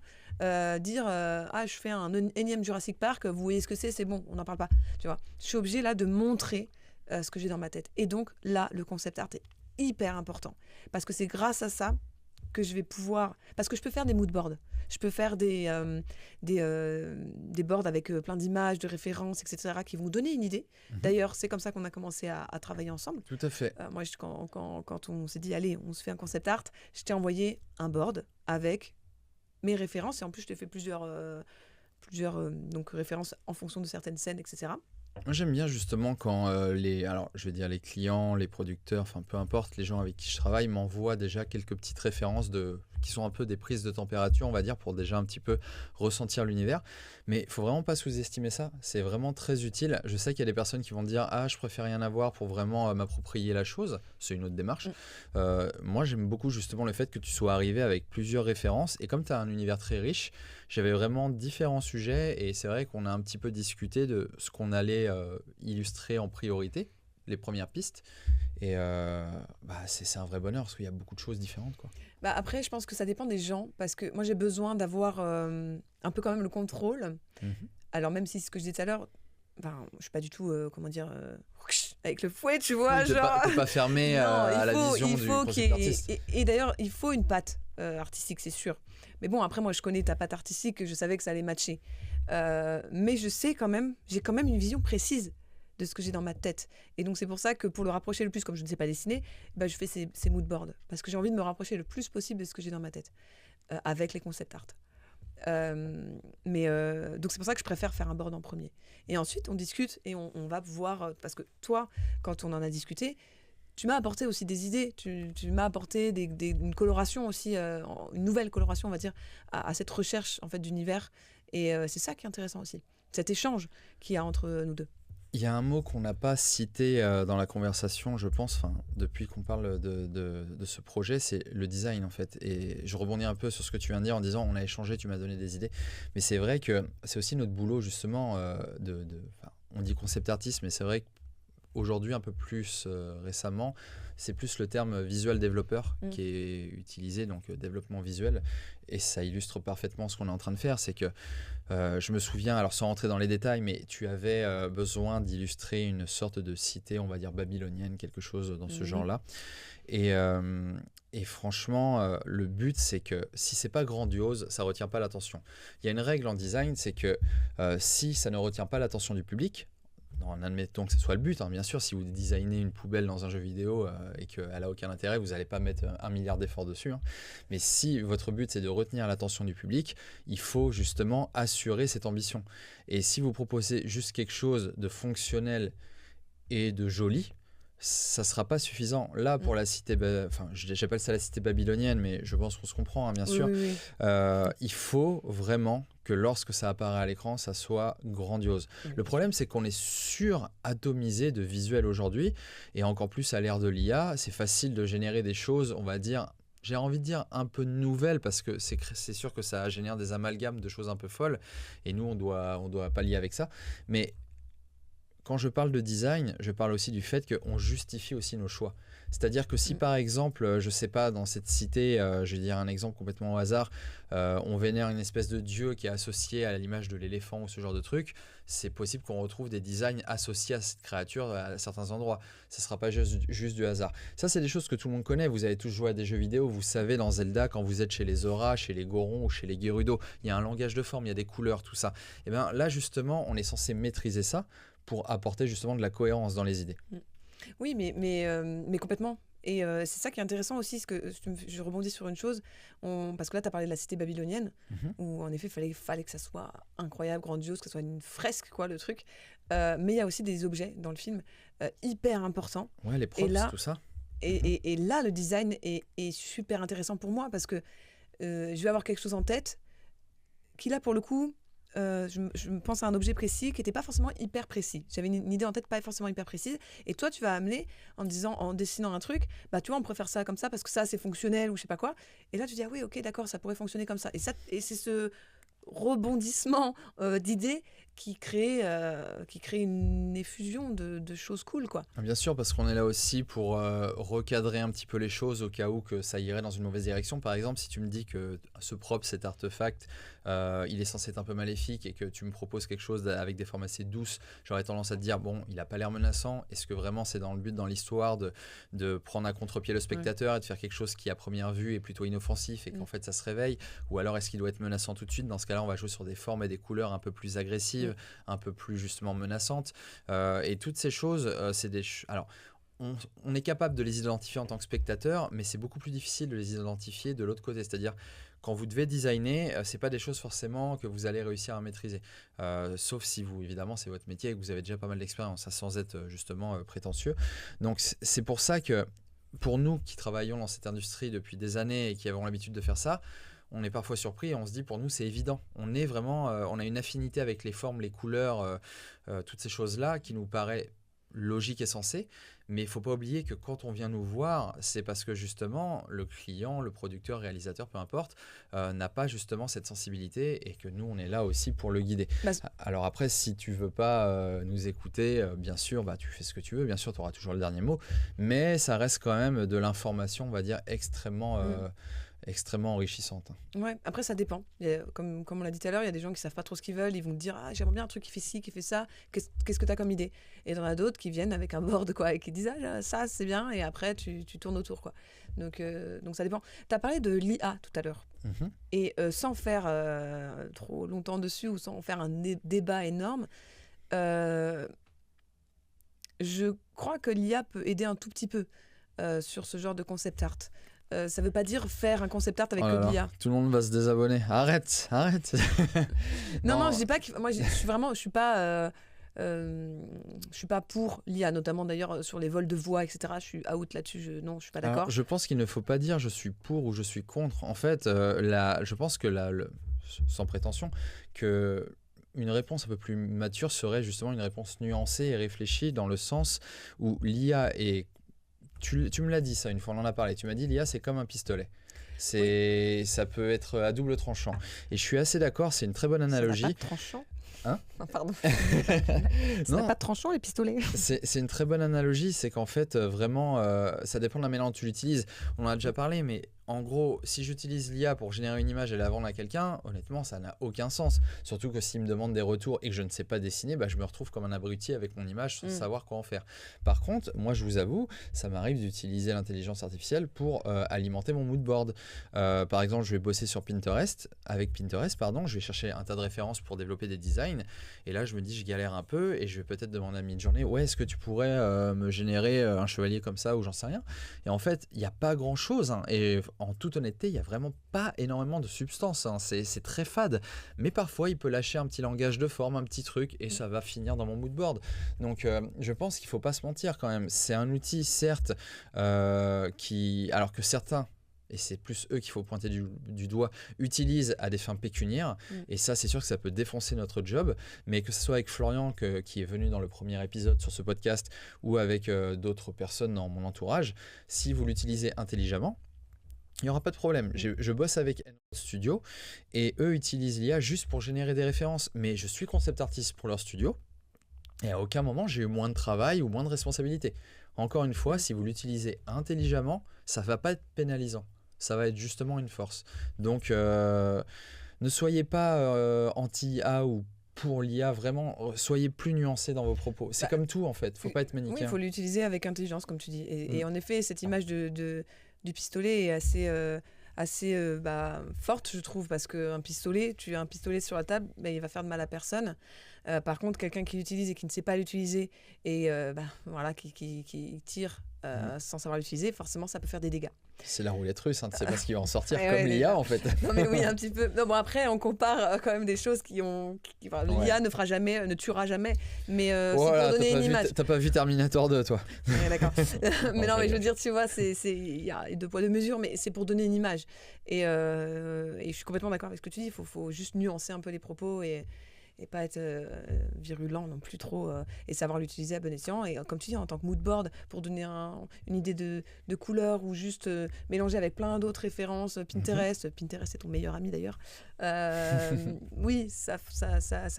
dire ah, je fais un énième Jurassic Park, vous voyez ce que c'est bon, on n'en parle pas. Tu vois, je suis obligée là de montrer ce que j'ai dans ma tête. Et donc, là, le concept art est hyper important. Parce que c'est grâce à ça que je vais pouvoir... Parce que je peux faire des mood boards. Je peux faire des boards avec plein d'images, de références, etc., qui vont donner une idée. D'ailleurs, c'est comme ça qu'on a commencé à travailler ensemble. Tout à fait. Moi, quand on s'est dit, allez, on se fait un concept art, je t'ai envoyé un board avec mes références. Et en plus, je t'ai fait plusieurs donc, références en fonction de certaines scènes, etc. Moi, j'aime bien justement quand alors, je vais dire les clients, les producteurs, enfin peu importe, les gens avec qui je travaille m'envoient déjà quelques petites références qui sont un peu des prises de température, on va dire, pour déjà un petit peu ressentir l'univers. Mais il faut vraiment pas sous-estimer ça. C'est vraiment très utile. Je sais qu'il y a des personnes qui vont dire « Ah, je préfère rien avoir pour vraiment m'approprier la chose ». C'est une autre démarche. Moi, j'aime beaucoup justement le fait que tu sois arrivé avec plusieurs références. Et comme tu as un univers très riche, j'avais vraiment différents sujets. Et c'est vrai qu'on a un petit peu discuté de ce qu'on allait illustrer en priorité, les premières pistes. Et c'est un vrai bonheur parce qu'il y a beaucoup de choses différentes, quoi. Après, je pense que ça dépend des gens parce que moi, j'ai besoin d'avoir un peu quand même le contrôle. Alors, même si ce que je disais tout à l'heure, je ne suis pas du tout, avec le fouet, tu vois. Oui, t'es pas fermé à la vision du concept artiste. Et d'ailleurs, il faut une patte artistique, c'est sûr. Mais bon, après, moi, je connais ta patte artistique, je savais que ça allait matcher. Mais je sais quand même, j'ai quand même une vision précise de ce que j'ai dans ma tête. Et donc, c'est pour ça que pour le rapprocher le plus, comme je ne sais pas dessiner, je fais ces mood boards. Parce que j'ai envie de me rapprocher le plus possible de ce que j'ai dans ma tête, avec les concept art. Donc, c'est pour ça que je préfère faire un board en premier. Et ensuite, on discute et on va voir... parce que toi, quand on en a discuté, tu m'as apporté aussi des idées. Tu m'as apporté une coloration aussi, une nouvelle coloration, on va dire, à cette recherche en fait, d'univers. Et c'est ça qui est intéressant aussi. Cet échange qu'il y a entre nous deux. Il y a un mot qu'on n'a pas cité dans la conversation, je pense, depuis qu'on parle de ce projet, c'est le design en fait. Et je rebondis un peu sur ce que tu viens de dire en disant on a échangé, tu m'as donné des idées. Mais c'est vrai que c'est aussi notre boulot justement on dit concept artiste, mais c'est vrai qu'aujourd'hui un peu plus récemment, c'est plus le terme visual developer qui est utilisé, donc développement visuel. Et ça illustre parfaitement ce qu'on est en train de faire, c'est que je me souviens, alors sans rentrer dans les détails, mais tu avais besoin d'illustrer une sorte de cité, on va dire babylonienne, quelque chose dans ce genre-là. Et franchement, le but, c'est que si c'est pas grandiose, ça retient pas l'attention. Il y a une règle en design, c'est que si ça ne retient pas l'attention du public, admettons que ce soit le but, bien sûr, si vous designez une poubelle dans un jeu vidéo et qu'elle n'a aucun intérêt, vous n'allez pas mettre 1 milliard d'efforts dessus. Mais si votre but, c'est de retenir l'attention du public, il faut justement assurer cette ambition. Et si vous proposez juste quelque chose de fonctionnel et de joli, ça ne sera pas suffisant. Là, pour la cité, j'appelle ça la cité babylonienne, mais je pense qu'on se comprend, bien sûr. Oui. Il faut vraiment que lorsque ça apparaît à l'écran, ça soit grandiose. Le problème, c'est qu'on est suratomisé de visuels aujourd'hui, et encore plus à l'ère de l'IA, c'est facile de générer des choses, on va dire, j'ai envie de dire un peu nouvelles, parce que c'est sûr que ça génère des amalgames de choses un peu folles, et nous, on doit pallier avec ça. Mais quand je parle de design, je parle aussi du fait qu'on justifie aussi nos choix. C'est-à-dire que si par exemple, je ne sais pas, dans cette cité, je vais dire un exemple complètement au hasard, on vénère une espèce de dieu qui est associé à l'image de l'éléphant ou ce genre de truc, c'est possible qu'on retrouve des designs associés à cette créature à certains endroits. Ça ne sera pas juste du hasard. Ça, c'est des choses que tout le monde connaît. Vous avez tous joué à des jeux vidéo, vous savez dans Zelda, quand vous êtes chez les Zora, chez les Gorons ou chez les Gerudo, il y a un langage de forme, il y a des couleurs, tout ça. Et bien là, justement, on est censé maîtriser ça pour apporter justement de la cohérence dans les idées. Oui, mais complètement. Et c'est ça qui est intéressant aussi, parce que je rebondis sur une chose, parce que là, tu as parlé de la cité babylonienne, où en effet, il fallait que ça soit incroyable, grandiose, que ce soit une fresque, quoi, le truc. Mais il y a aussi des objets dans le film hyper importants. Ouais, les props, tout ça. Et là, le design est super intéressant pour moi, parce que je vais avoir quelque chose en tête qui, là, pour le coup, je me pense à un objet précis qui n'était pas forcément hyper précis. J'avais une idée en tête pas forcément hyper précise. Et toi, tu vas amener en dessinant un truc, bah tu vois, on préfère ça comme ça parce que ça, c'est fonctionnel ou je sais pas quoi. Et là, tu dis, ah oui, ok, d'accord, ça pourrait fonctionner comme ça. Et c'est ce rebondissement d'idées qui crée une effusion de choses cool, quoi. Bien sûr, parce qu'on est là aussi pour recadrer un petit peu les choses au cas où que ça irait dans une mauvaise direction. Par exemple, si tu me dis que ce prop, cet artefact, il est censé être un peu maléfique et que tu me proposes quelque chose avec des formes assez douces, j'aurais tendance à te dire, bon, il n'a pas l'air menaçant. Est-ce que vraiment c'est dans le but, dans l'histoire, de prendre à contre-pied le spectateur et de faire quelque chose qui, à première vue, est plutôt inoffensif et qu'en fait, ça se réveille? Ou alors, est-ce qu'il doit être menaçant tout de suite? Dans ce cas-là, on va jouer sur des formes et des couleurs un peu plus agressives, un peu plus justement menaçantes. Et toutes ces choses, c'est des... Alors, on est capable de les identifier en tant que spectateur, mais c'est beaucoup plus difficile de les identifier de l'autre côté. C'est-à-dire, quand vous devez designer, c'est pas des choses forcément que vous allez réussir à maîtriser. Sauf si vous, évidemment, c'est votre métier et que vous avez déjà pas mal d'expérience, sans être justement prétentieux. Donc, c'est pour ça que, pour nous qui travaillons dans cette industrie depuis des années et qui avons l'habitude de faire ça, on est parfois surpris et on se dit, pour nous, c'est évident. On est vraiment, on a une affinité avec les formes, les couleurs, toutes ces choses-là qui nous paraît logique et sensé, mais il ne faut pas oublier que quand on vient nous voir, c'est parce que justement le client, le producteur, réalisateur, peu importe, n'a pas justement cette sensibilité et que nous on est là aussi pour le guider. Alors après, si tu veux pas nous écouter, bien sûr, tu fais ce que tu veux, bien sûr tu auras toujours le dernier mot, mais ça reste quand même de l'information, on va dire, extrêmement enrichissante. Ouais, après ça dépend. Comme on l'a dit tout à l'heure, il y a des gens qui savent pas trop ce qu'ils veulent, ils vont te dire, ah, j'aimerais bien un truc qui fait ci, qui fait ça, qu'est-ce que tu as comme idée? Et il y en a d'autres qui viennent avec un board, quoi, et qui disent, ah, ça c'est bien, et après tu tournes autour, quoi. Donc ça dépend. Tu as parlé de l'IA tout à l'heure, et sans faire trop longtemps dessus ou sans faire un débat énorme, je crois que l'IA peut aider un tout petit peu sur ce genre de concept art. Ça veut pas dire faire un concept art avec que l'IA. Tout le monde va se désabonner. Arrête. non, je dis pas que moi je suis pas pour l'IA, notamment d'ailleurs sur les vols de voix, etc. Je suis out là-dessus. Non, je suis pas d'accord. Alors, je pense qu'il ne faut pas dire je suis pour ou je suis contre. En fait, je pense que sans prétention, que une réponse un peu plus mature serait justement une réponse nuancée et réfléchie dans le sens où l'IA est... Tu me l'as dit ça une fois, on en a parlé. Tu m'as dit l'IA c'est comme un pistolet. Ça peut être à double tranchant. Et je suis assez d'accord, c'est une très bonne analogie. Ça n'a pas de tranchant. Hein? Oh, pardon. Ça n'a pas de tranchant les pistolets. C'est une très bonne analogie, c'est qu'en fait vraiment ça dépend de la manière dont tu l'utilises. On en a déjà parlé, mais en gros, si j'utilise l'IA pour générer une image et la vendre à quelqu'un, honnêtement, ça n'a aucun sens. Surtout que s'il me demande des retours et que je ne sais pas dessiner, je me retrouve comme un abruti avec mon image sans savoir quoi en faire. Par contre, moi, je vous avoue, ça m'arrive d'utiliser l'intelligence artificielle pour alimenter mon mood board. Par exemple, je vais bosser sur Pinterest. Avec Pinterest, je vais chercher un tas de références pour développer des designs. Et là, je me dis, je galère un peu et je vais peut-être demander à Midjourney, ouais, est-ce que tu pourrais me générer un chevalier comme ça ou j'en sais rien. Et en fait, il n'y a pas grand-chose. Et en toute honnêteté, il n'y a vraiment pas énormément de substance. C'est très fade. Mais parfois, il peut lâcher un petit langage de forme, un petit truc, et ça va finir dans mon mood board. Donc, je pense qu'il ne faut pas se mentir quand même. C'est un outil, certes, alors que certains, et c'est plus eux qu'il faut pointer du doigt, utilisent à des fins pécuniaires. Et ça, c'est sûr que ça peut défoncer notre job. Mais que ce soit avec Florian, qui est venu dans le premier épisode sur ce podcast, ou avec d'autres personnes dans mon entourage, si vous l'utilisez intelligemment, il n'y aura pas de problème. Je bosse avec Studio et eux utilisent l'IA juste pour générer des références. Mais je suis concept artiste pour leur studio et à aucun moment j'ai eu moins de travail ou moins de responsabilité. Encore une fois, si vous l'utilisez intelligemment, ça ne va pas être pénalisant. Ça va être justement une force. Donc, ne soyez pas anti-IA ou pour l'IA, vraiment, soyez plus nuancés dans vos propos. C'est comme tout, en fait. Il ne faut pas être manichéen. Oui, il faut l'utiliser avec intelligence, comme tu dis. Et en effet, cette image du pistolet est assez assez forte, je trouve, parce qu'un pistolet, tu as un pistolet sur la table, il va faire de mal à personne. Par contre, quelqu'un qui l'utilise et qui ne sait pas l'utiliser et voilà, qui tire sans savoir l'utiliser, forcément, ça peut faire des dégâts. C'est la roulette russe, tu ne sais pas ce qui va en sortir, Ouais, comme ouais, l'IA en fait. Non mais oui, un petit peu. Non, bon, après, on compare quand même des choses l'IA ne tuera jamais, mais c'est pour donner une image. T'as pas vu Terminator 2, toi? Ouais, d'accord. Mais non, mais je veux dire, tu vois, il y a deux poids, deux mesures, mais c'est pour donner une image. Et je suis complètement d'accord avec ce que tu dis, il faut juste nuancer un peu les propos et pas être virulent non plus trop, et savoir l'utiliser à bon escient. Et comme tu dis, en tant que mood board, pour donner une idée de couleur ou juste mélanger avec plein d'autres références, Pinterest, Pinterest est ton meilleur ami d'ailleurs, oui, ça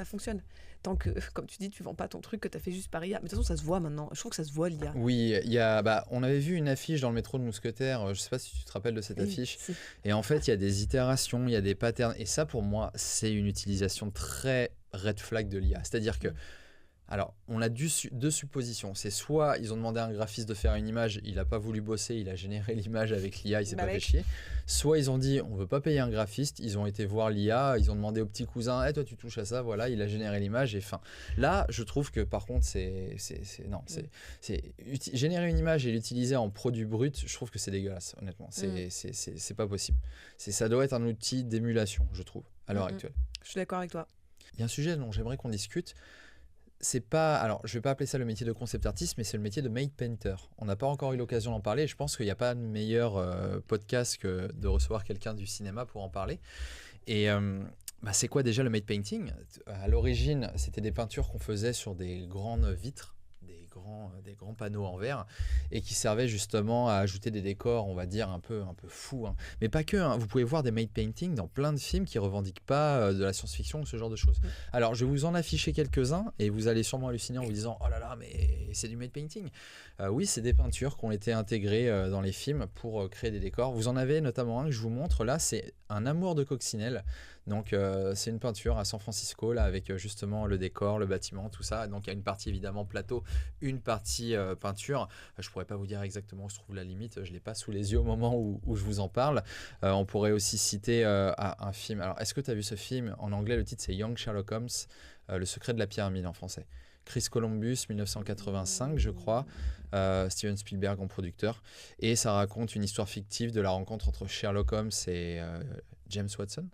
fonctionne. Tant que, comme tu dis, tu vends pas ton truc que tu as fait juste par IA. Mais de toute façon, ça se voit maintenant. Je trouve que ça se voit, l'IA. Oui, on avait vu une affiche dans le métro de Mousquetaire. Je sais pas si tu te rappelles de cette affiche. Si. Et en fait, il y a des itérations, il y a des patterns. Et ça, pour moi, c'est une utilisation très red flag de l'IA. C'est-à-dire que, alors, on a deux suppositions. C'est soit ils ont demandé à un graphiste de faire une image, il n'a pas voulu bosser, il a généré l'image avec l'IA, il s'est pas fait chier. Soit ils ont dit, on veut pas payer un graphiste, ils ont été voir l'IA, ils ont demandé au petit cousin, toi tu touches à ça, voilà, il a généré l'image et fin. Là, je trouve que par contre, générer une image et l'utiliser en produit brut, je trouve que c'est dégueulasse, honnêtement. C'est pas possible. Ça doit être un outil d'émulation, je trouve, à l'heure actuelle. Je suis d'accord avec toi. Il y a un sujet dont j'aimerais qu'on discute. C'est pas, alors je vais pas appeler ça le métier de concept artist, mais c'est le métier de made painter. On n'a pas encore eu l'occasion d'en parler et je pense qu'il n'y a pas de meilleur podcast que de recevoir quelqu'un du cinéma pour en parler. Et c'est quoi déjà le made painting? À l'origine, c'était des peintures qu'on faisait sur des grandes vitres, des grands panneaux en verre et qui servaient justement à ajouter des décors, on va dire, un peu fous. Hein. Mais pas que, hein. Vous pouvez voir des made paintings dans plein de films qui revendiquent pas de la science-fiction ou ce genre de choses. Alors, je vais vous en afficher quelques-uns et vous allez sûrement halluciner en vous disant « Oh là là, mais c'est du made painting !» Oui, c'est des peintures qui ont été intégrées dans les films pour créer des décors. Vous en avez notamment un que je vous montre là, c'est Un amour de coccinelle. Donc c'est une peinture à San Francisco là, avec justement le décor, le bâtiment, tout ça. Donc il y a une partie évidemment plateau, une partie peinture. Je pourrais pas vous dire exactement où se trouve la limite, je l'ai pas sous les yeux au moment où je vous en parle. On pourrait aussi citer un film. Alors est-ce que tu as vu ce film? En anglais le titre c'est Young Sherlock Holmes, Le secret de la pyramide en français. Chris Columbus, 1985 je crois, Steven Spielberg en producteur. Et ça raconte une histoire fictive de la rencontre entre Sherlock Holmes et James Watson.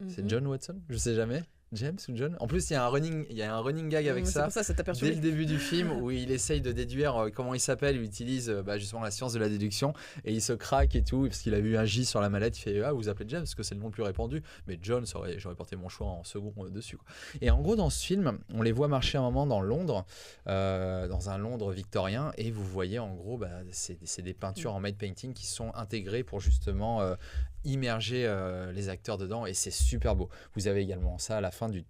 C'est John Watson? Je sais jamais. James ou John? En plus, il y a un running gag avec ça. Ça t'a perturbé. Dès le début du film où il essaye de déduire comment il s'appelle, il utilise justement la science de la déduction et il se craque et tout parce qu'il a vu un J sur la mallette. Il fait vous appelez James parce que c'est le nom le plus répandu, mais John, j'aurais porté mon choix en second dessus. Quoi. Et en gros, dans ce film, on les voit marcher un moment dans Londres, dans un Londres victorien, et vous voyez en gros, c'est des peintures en made painting qui sont intégrées pour justement immerger les acteurs dedans et c'est super beau. Vous avez également ça à la fin du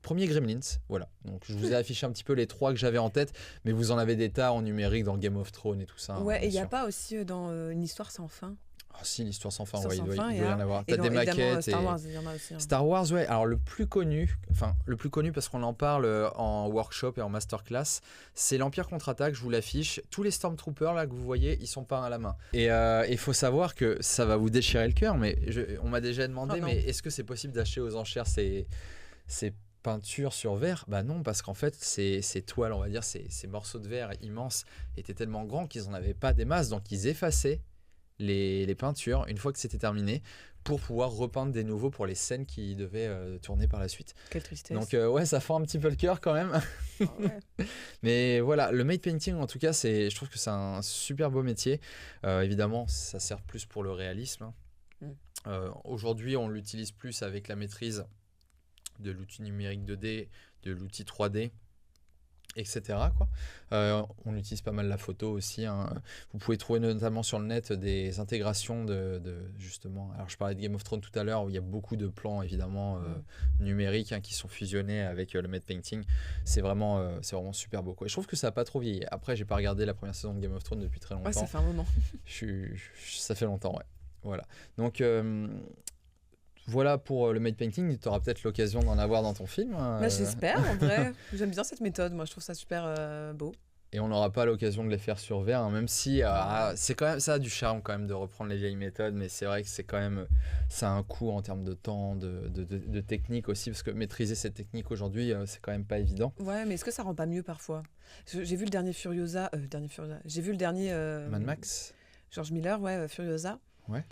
premier Gremlins, voilà. Donc je vous ai affiché un petit peu les trois que j'avais en tête, mais vous en avez des tas en numérique dans Game of Thrones et tout ça. Ouais, et il n'y a pas aussi dans Une histoire sans fin? Ah si, l'histoire sans fin, il doit y en avoir. T'as des maquettes. Star Wars, il y en a aussi. Hein. Star Wars, ouais. Alors le plus connu parce qu'on en parle en workshop et en masterclass, c'est l'Empire contre-attaque. Je vous l'affiche. Tous les Stormtroopers là que vous voyez, ils sont peints à la main. Et il faut savoir que ça va vous déchirer le cœur, mais on m'a déjà demandé, mais est-ce que c'est possible d'acheter aux enchères ces peintures sur verre? Bah non, parce qu'en fait ces toiles, on va dire, ces morceaux de verre immenses étaient tellement grands qu'ils n'en avaient pas des masses, donc ils effaçaient les peintures une fois que c'était terminé pour pouvoir repeindre des nouveaux pour les scènes qui devaient tourner par la suite. Quelle tristesse. Donc ouais, ça fend un petit peu le cœur quand même. Ouais. Mais voilà, le made painting en tout cas, je trouve que c'est un super beau métier. Évidemment, ça sert plus pour le réalisme. Aujourd'hui, on l'utilise plus avec la maîtrise de l'outil numérique 2D, de l'outil 3D, etc. quoi. On utilise pas mal la photo aussi. Hein. Vous pouvez trouver notamment sur le net des intégrations de justement. Alors je parlais de Game of Thrones tout à l'heure où il y a beaucoup de plans évidemment numériques qui sont fusionnés avec le made painting. C'est vraiment super beau. Quoi. Et je trouve que ça n'a pas trop vieilli. Après, j'ai pas regardé la première saison de Game of Thrones depuis très longtemps. Ouais, ça fait un moment. Ça fait longtemps, ouais. Voilà. Donc voilà pour le made painting, tu auras peut-être l'occasion d'en avoir dans ton film. J'espère, en vrai. J'aime bien cette méthode, moi je trouve ça super beau. Et on n'aura pas l'occasion de les faire sur verre, hein, même si c'est quand même, ça a du charme quand même de reprendre les vieilles méthodes, mais c'est vrai que c'est quand même, ça a un coût en termes de temps, de technique aussi, parce que maîtriser cette technique aujourd'hui, c'est quand même pas évident. Ouais, mais est-ce que ça rend pas mieux parfois? J'ai vu le dernier j'ai vu le dernier Mad Max. George Miller, ouais, Furiosa. Ouais.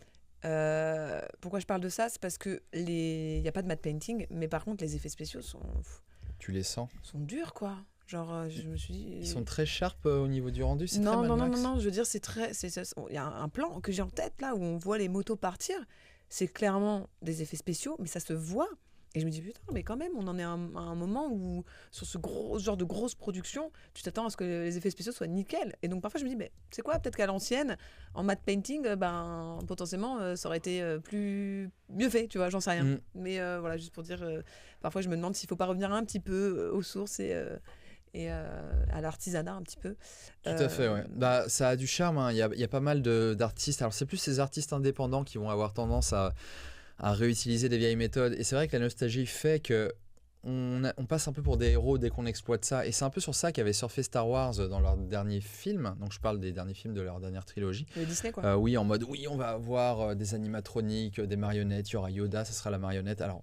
Pourquoi je parle de ça? C'est parce que il y a pas de matte painting, mais par contre les effets spéciaux sont Tu les sens? sont durs, quoi. Genre, je me suis dit. Ils sont très sharp au niveau du rendu, c'est Non, très non, Mad non, Max. non, non, je veux dire, il y a un plan que j'ai en tête là où on voit les motos partir. C'est clairement des effets spéciaux, mais ça se voit. Et je me dis, putain, mais quand même, on en est à un moment où, sur ce genre de grosse production, tu t'attends à ce que les effets spéciaux soient nickel. Et donc parfois, je me dis, mais c'est quoi? Peut-être qu'à l'ancienne, en matte painting, potentiellement, ça aurait été mieux fait, tu vois, j'en sais rien. Mm. Mais voilà, juste pour dire, parfois, je me demande s'il faut pas revenir un petit peu aux sources et à l'artisanat un petit peu. Tout à fait, ouais. Bah, ça a du charme, hein. Il y a pas mal d'artistes. Alors, c'est plus ces artistes indépendants qui vont avoir tendance à réutiliser des vieilles méthodes. Et c'est vrai que la nostalgie fait que on passe un peu pour des héros dès qu'on exploite ça. Et c'est un peu sur ça qu'avait surfé Star Wars dans leur dernier film. Donc, je parle des derniers films de leur dernière trilogie. Le Disney, quoi. Oui, en mode, oui, on va avoir des animatroniques, des marionnettes. Il y aura Yoda, ça sera la marionnette. Alors,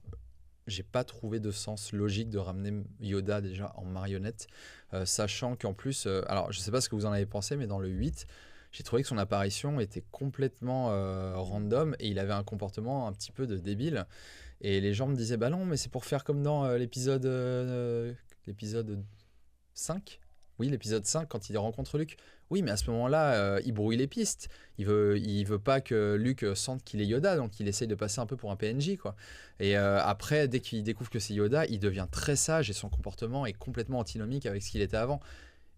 j'ai pas trouvé de sens logique de ramener Yoda déjà en marionnette, sachant qu'en plus, alors je sais pas ce que vous en avez pensé, mais dans le 8, j'ai trouvé que son apparition était complètement random et il avait un comportement un petit peu de débile. Et les gens me disaient, bah non, mais c'est pour faire comme dans l'épisode 5. Oui, l'épisode 5, quand il rencontre Luke. Oui, mais à ce moment-là, il brouille les pistes. Il veut pas que Luke sente qu'il est Yoda, donc il essaye de passer un peu pour un PNJ, quoi. Et après, dès qu'il découvre que c'est Yoda, il devient très sage et son comportement est complètement antinomique avec ce qu'il était avant.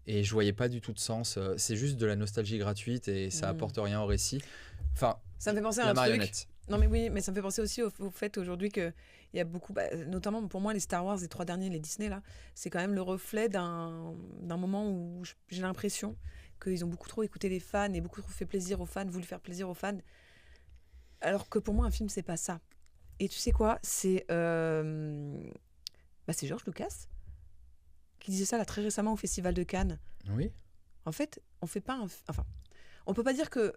Et je voyais pas du tout de sens. C'est juste de la nostalgie gratuite et ça apporte rien au récit. Enfin, ça me fait penser à la un marionnette. truc. Non, mais oui, mais ça me fait penser aussi au fait aujourd'hui qu'il y a beaucoup, notamment pour moi, les Star Wars, les 3 derniers, les Disney, là, c'est quand même le reflet d'un moment où j'ai l'impression qu'ils ont beaucoup trop écouté les fans et beaucoup trop fait plaisir aux fans, voulu faire plaisir aux fans. Alors que pour moi, un film, c'est pas ça. Et tu sais quoi? C'est George Lucas qui disait ça là très récemment au Festival de Cannes. Oui. En fait, on fait pas enfin, on peut pas dire que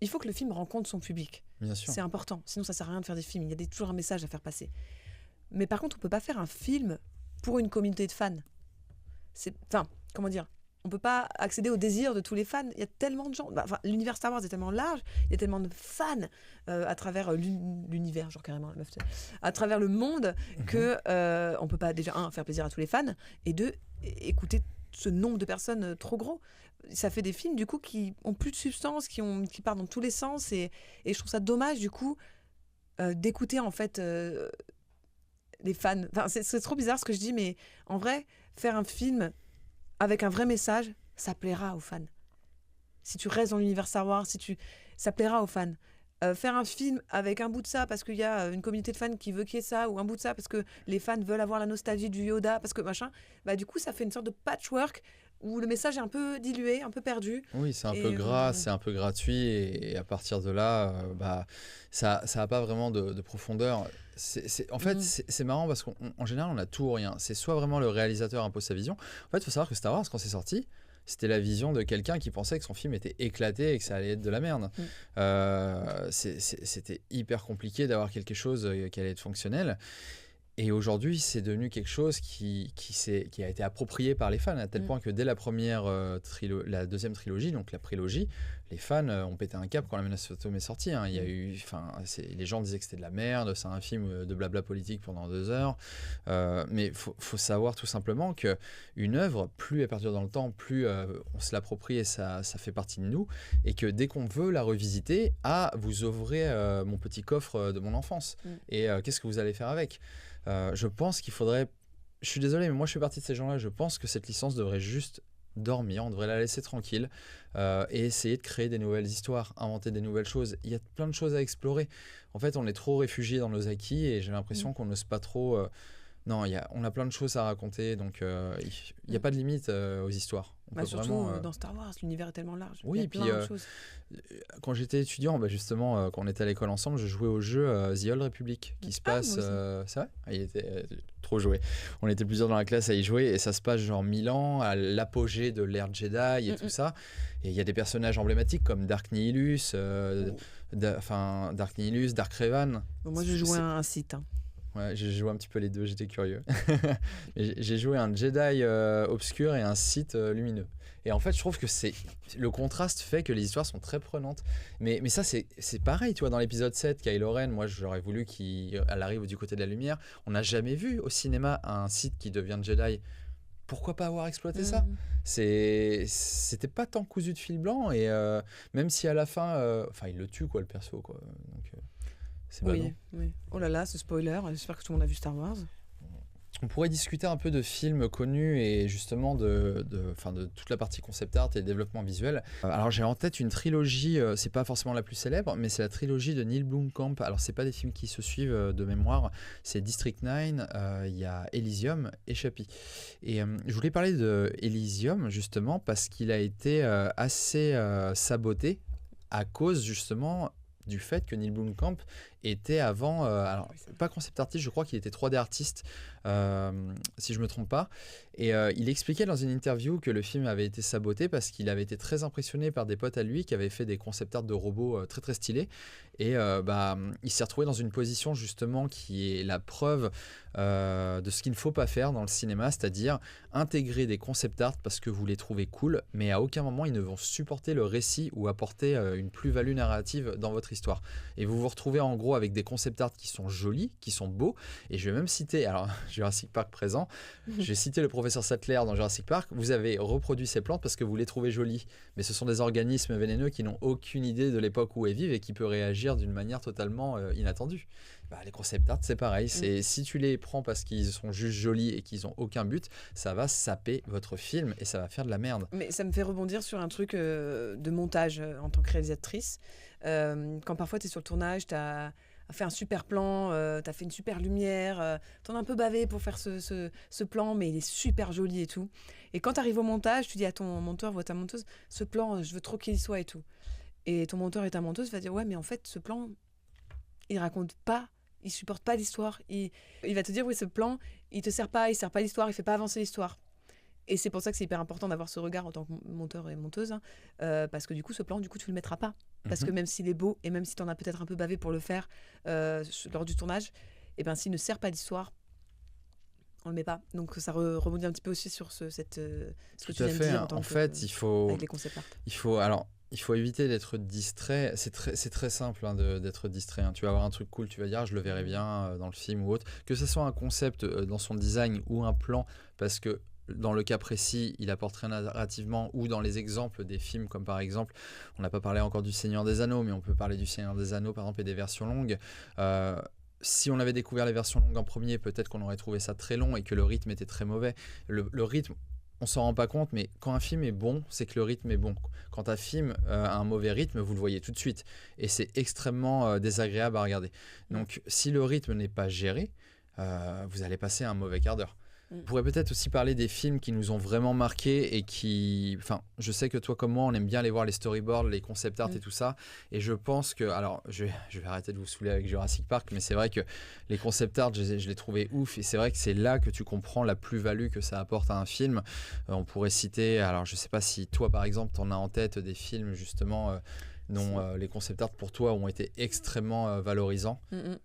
il faut que le film rencontre son public. Bien sûr. C'est important. Sinon, ça sert à rien de faire des films. Il y a toujours un message à faire passer. Mais par contre, on peut pas faire un film pour une communauté de fans. Enfin, comment dire? On peut pas accéder au désir de tous les fans. Il y a tellement de gens. L'univers Star Wars est tellement large. Il y a tellement de fans à travers l'univers, genre carrément la meuf, à travers le monde, que on peut pas déjà faire plaisir à tous les fans et deux, écouter ce nombre de personnes trop gros. Ça fait des films du coup qui ont plus de substance, qui partent dans tous les sens et je trouve ça dommage du coup d'écouter en fait les fans. Enfin, c'est trop bizarre ce que je dis, mais en vrai, faire un film avec un vrai message, ça plaira aux fans. Si tu restes dans l'univers Star Wars, ça plaira aux fans. Faire un film avec un bout de ça parce qu'il y a une communauté de fans qui veut qu'il y ait ça, ou un bout de ça parce que les fans veulent avoir la nostalgie du Yoda, parce que machin, du coup ça fait une sorte de patchwork où le message est un peu dilué, un peu perdu. Oui, c'est un peu gras, c'est un peu gratuit, et à partir de là, ça n'a pas vraiment de profondeur. En fait, c'est marrant parce qu'en général, on a tout ou rien. C'est soit vraiment le réalisateur impose sa vision. En fait, il faut savoir que Star Wars, quand c'est sorti, c'était la vision de quelqu'un qui pensait que son film était éclaté et que ça allait être de la merde. C'était hyper compliqué d'avoir quelque chose qui allait être fonctionnel. Et aujourd'hui, c'est devenu quelque chose qui a été approprié par les fans, à tel point que dès la deuxième trilogie, donc la prélogie, les fans ont pété un cap quand la menace fantôme est sortie. Hein. Il y a eu, les gens disaient que c'était de la merde, c'est un film de blabla politique pendant 2 heures. Mais faut savoir tout simplement qu'une œuvre, plus elle perdure dans le temps, plus on se l'approprie et ça fait partie de nous. Et que dès qu'on veut la revisiter, vous ouvrez mon petit coffre de mon enfance. Et qu'est-ce que vous allez faire avec ? Je pense qu'il faudrait... Je suis désolé, mais moi je fais partie de ces gens-là. Je pense que cette licence devrait juste dormir. On devrait la laisser tranquille et essayer de créer des nouvelles histoires, inventer des nouvelles choses. Il y a plein de choses à explorer. En fait, on est trop réfugiés dans nos acquis et j'ai l'impression qu'on n'ose pas trop Non, on a plein de choses à raconter, donc il n'y a pas de limite aux histoires. On peut Surtout vraiment, dans Star Wars, l'univers est tellement large. Oui, Il y et a puis plein de choses. quand j'étais étudiant, justement, quand on était à l'école ensemble, je jouais au jeu The Old Republic, qui se passe... moi aussi. c'est vrai. Il était trop joué. On était plusieurs dans la classe à y jouer, et ça se passe genre 1000 ans, à l'apogée de l'ère Jedi et tout ça. Et il y a des personnages emblématiques comme Dark Nihilus, Dark Nihilus, Dark Revan. Bon, moi, je jouais à un site. Ouais, j'ai joué un petit peu les deux, j'étais curieux. J'ai joué un Jedi obscur et un Sith lumineux. Et en fait, je trouve que le contraste fait que les histoires sont très prenantes. Mais ça, c'est pareil, tu vois, dans l'épisode 7, Kylo Ren, moi, j'aurais voulu qu'elle arrive du côté de la lumière. On n'a jamais vu au cinéma un Sith qui devient Jedi. Pourquoi pas avoir exploité ça? C'était pas tant cousu de fil blanc, et même si à la fin, il le tue, quoi, le perso, quoi. Donc, c'est badant. Oui. Oh là là, ce spoiler, j'espère que tout le monde a vu Star Wars. On pourrait discuter un peu de films connus et justement de toute la partie concept art et développement visuel. Alors j'ai en tête une trilogie, c'est pas forcément la plus célèbre, mais c'est la trilogie de Neil Blomkamp. Alors c'est pas des films qui se suivent de mémoire, c'est District 9, il y a Elysium et Chappie. Et je voulais parler de Elysium justement parce qu'il a été assez saboté à cause justement du fait que Neil Blomkamp était avant, pas concept artiste, je crois qu'il était 3D artiste, si je me trompe pas. Et il expliquait dans une interview que le film avait été saboté parce qu'il avait été très impressionné par des potes à lui qui avaient fait des concept art de robots très très stylés. Et il s'est retrouvé dans une position justement qui est la preuve de ce qu'il ne faut pas faire dans le cinéma, c'est-à-dire intégrer des concept art parce que vous les trouvez cool, mais à aucun moment ils ne vont supporter le récit ou apporter une plus-value narrative dans votre histoire. Et vous vous retrouvez en gros avec des concept art qui sont jolis, qui sont beaux. Et je vais même citer, alors Jurassic Park présent, je vais citer le professeur Sattler dans Jurassic Park. Vous avez reproduit ces plantes parce que vous les trouvez jolies, mais ce sont des organismes vénéneux qui n'ont aucune idée de l'époque où elles vivent et qui peuvent réagir d'une manière totalement inattendue. Les concept art, c'est pareil. Si tu les prends parce qu'ils sont juste jolis et qu'ils n'ont aucun but, ça va saper votre film et ça va faire de la merde. Mais ça me fait rebondir sur un truc de montage en tant que réalisatrice. Quand parfois tu es sur le tournage, tu as fait un super plan, tu as fait une super lumière, tu en as un peu bavé pour faire ce plan, mais il est super joli et tout. Et quand tu arrives au montage, tu dis à ton monteur ou à ta monteuse, ce plan, je veux trop qu'il y soit et tout. Et ton monteur et ta monteuse va dire, ouais, mais en fait, ce plan, il raconte pas, il supporte pas l'histoire. Il va te dire, oui, ce plan, il te sert pas l'histoire, il fait pas avancer l'histoire. Et c'est pour ça que c'est hyper important d'avoir ce regard en tant que monteur et monteuse, parce que du coup, ce plan, tu le mettras pas. Parce que même s'il est beau, et même si tu en as peut-être un peu bavé pour le faire lors du tournage, et ben, s'il ne sert pas l'histoire, on le met pas. Donc ça rebondit un petit peu aussi sur ce que tu viens de dire. En fait, avec les concept art. Il faut éviter d'être distrait. C'est très simple d'être distrait. Tu vas avoir un truc cool, tu vas dire je le verrai bien dans le film ou autre. Que ce soit un concept dans son design ou un plan, parce que dans le cas précis, il apporte rien narrativement, ou dans les exemples des films, comme par exemple, on n'a pas parlé encore du Seigneur des Anneaux, mais on peut parler du Seigneur des Anneaux par exemple et des versions longues. Si on avait découvert les versions longues en premier, peut-être qu'on aurait trouvé ça très long et que le rythme était très mauvais. Le rythme, on s'en rend pas compte, mais quand un film est bon, c'est que le rythme est bon. Quand un film a un mauvais rythme, vous le voyez tout de suite. Et c'est extrêmement désagréable à regarder. Donc si le rythme n'est pas géré, vous allez passer un mauvais quart d'heure. On pourrait peut-être aussi parler des films qui nous ont vraiment marqués et qui... Enfin, je sais que toi comme moi, on aime bien aller voir les storyboards, les concept art et tout ça. Et je pense que... Alors, je vais arrêter de vous saouler avec Jurassic Park, mais c'est vrai que les concept art, je les trouvais ouf. Et c'est vrai que c'est là que tu comprends la plus-value que ça apporte à un film. On pourrait citer... Alors, je sais pas si toi, par exemple, t'en as en tête des films, justement... dont les concept art pour toi ont été extrêmement valorisants.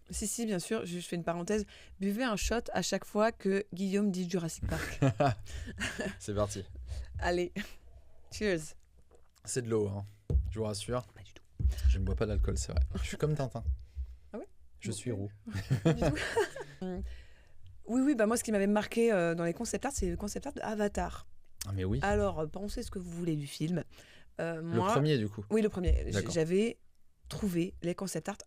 Si, bien sûr. Je fais une parenthèse. Buvez un shot à chaque fois que Guillaume dit Jurassic Park. C'est parti. Allez, cheers. C'est de l'eau, hein. Je vous rassure. Pas du tout. Je ne bois pas d'alcool, c'est vrai. Je suis comme Tintin. Ah ouais? Je suis roux. Pas du tout. Oui, moi ce qui m'avait marqué dans les concept art, c'est le concept art de Avatar. Ah mais oui. Alors, pensez ce que vous voulez du film. Le premier du coup. Oui, le premier. D'accord. J'avais trouvé les concept art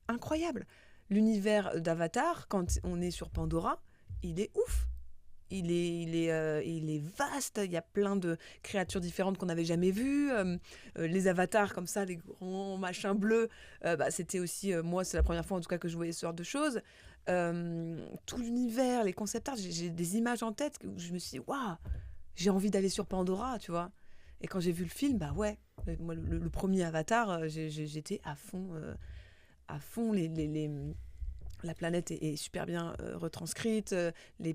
incroyables. L'univers d'Avatar, quand on est sur Pandora, il est ouf. Il est vaste. Il y a plein de créatures différentes qu'on n'avait jamais vues. Les avatars comme ça, les grands machins bleus. C'était aussi, moi, c'est la première fois en tout cas que je voyais ce genre de choses. tout l'univers, les concept art, j'ai des images en tête où je me suis dit, waouh, j'ai envie d'aller sur Pandora, tu vois. Et quand j'ai vu le film, bah ouais, moi, le premier Avatar, j'étais à fond la planète est super bien retranscrite.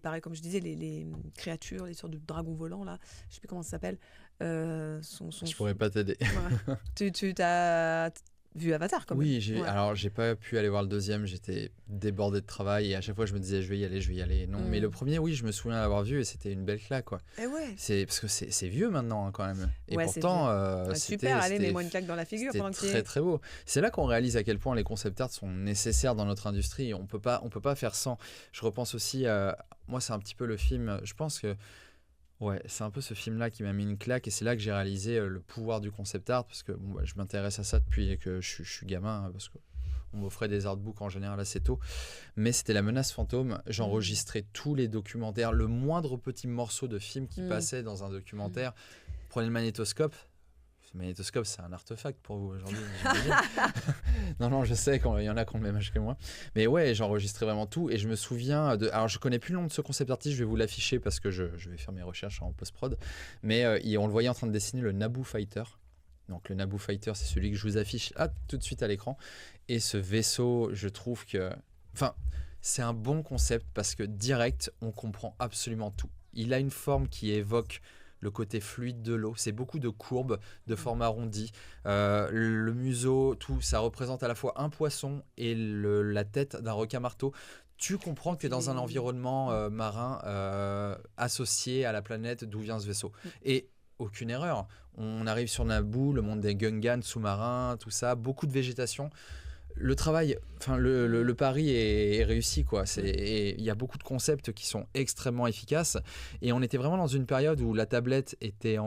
Pareil, comme je disais, les créatures, les sortes de dragons volants, là, je sais plus comment ça s'appelle. Je pourrais pas t'aider. Ouais. Tu t'as vu Avatar quand même. Oui, alors j'ai pas pu aller voir le deuxième, j'étais débordé de travail et à chaque fois je me disais je vais y aller. Non, mais le premier, oui, je me souviens l'avoir vu et c'était une belle claque, quoi. Et ouais. Parce que c'est vieux maintenant, hein, quand même. Et ouais, pourtant, super, allez, mets-moi une claque dans la figure pendant que très très beau. C'est là qu'on réalise à quel point les concept art sont nécessaires dans notre industrie. On peut pas faire sans. Je repense aussi moi, c'est un petit peu le film, je pense que ouais, c'est un peu ce film-là qui m'a mis une claque et c'est là que j'ai réalisé le pouvoir du concept art parce que bon, je m'intéresse à ça depuis que je suis gamin, hein, parce qu'on m'offrait des artbooks en général assez tôt. Mais c'était La Menace Fantôme. J'enregistrais tous les documentaires, le moindre petit morceau de film qui passait dans un documentaire. Prenez le magnétoscope. Le magnétoscope, c'est un artefact pour vous aujourd'hui. Non, je sais qu'il y en a qui ont le même âge que moi. Mais ouais, j'enregistrais vraiment tout. Et je me souviens alors, je connais plus le nom de ce concept artiste, je vais vous l'afficher parce que je vais faire mes recherches en post-prod. Mais on le voyait en train de dessiner le Naboo Fighter. Donc le Naboo Fighter, c'est celui que je vous affiche tout de suite à l'écran. Et ce vaisseau, je trouve que... Enfin, c'est un bon concept parce que direct, on comprend absolument tout. Il a une forme qui évoque le côté fluide de l'eau. C'est beaucoup de courbes, de formes arrondies. Le museau, tout, ça représente à la fois un poisson et la tête d'un requin-marteau. Tu comprends que tu es dans un environnement marin associé à la planète d'où vient ce vaisseau. Et aucune erreur. On arrive sur Naboo, le monde des Gungans sous-marins, tout ça, beaucoup de végétation. Le travail, enfin le pari est réussi, quoi. Il y a beaucoup de concepts qui sont extrêmement efficaces et on était vraiment dans une période où la tablette était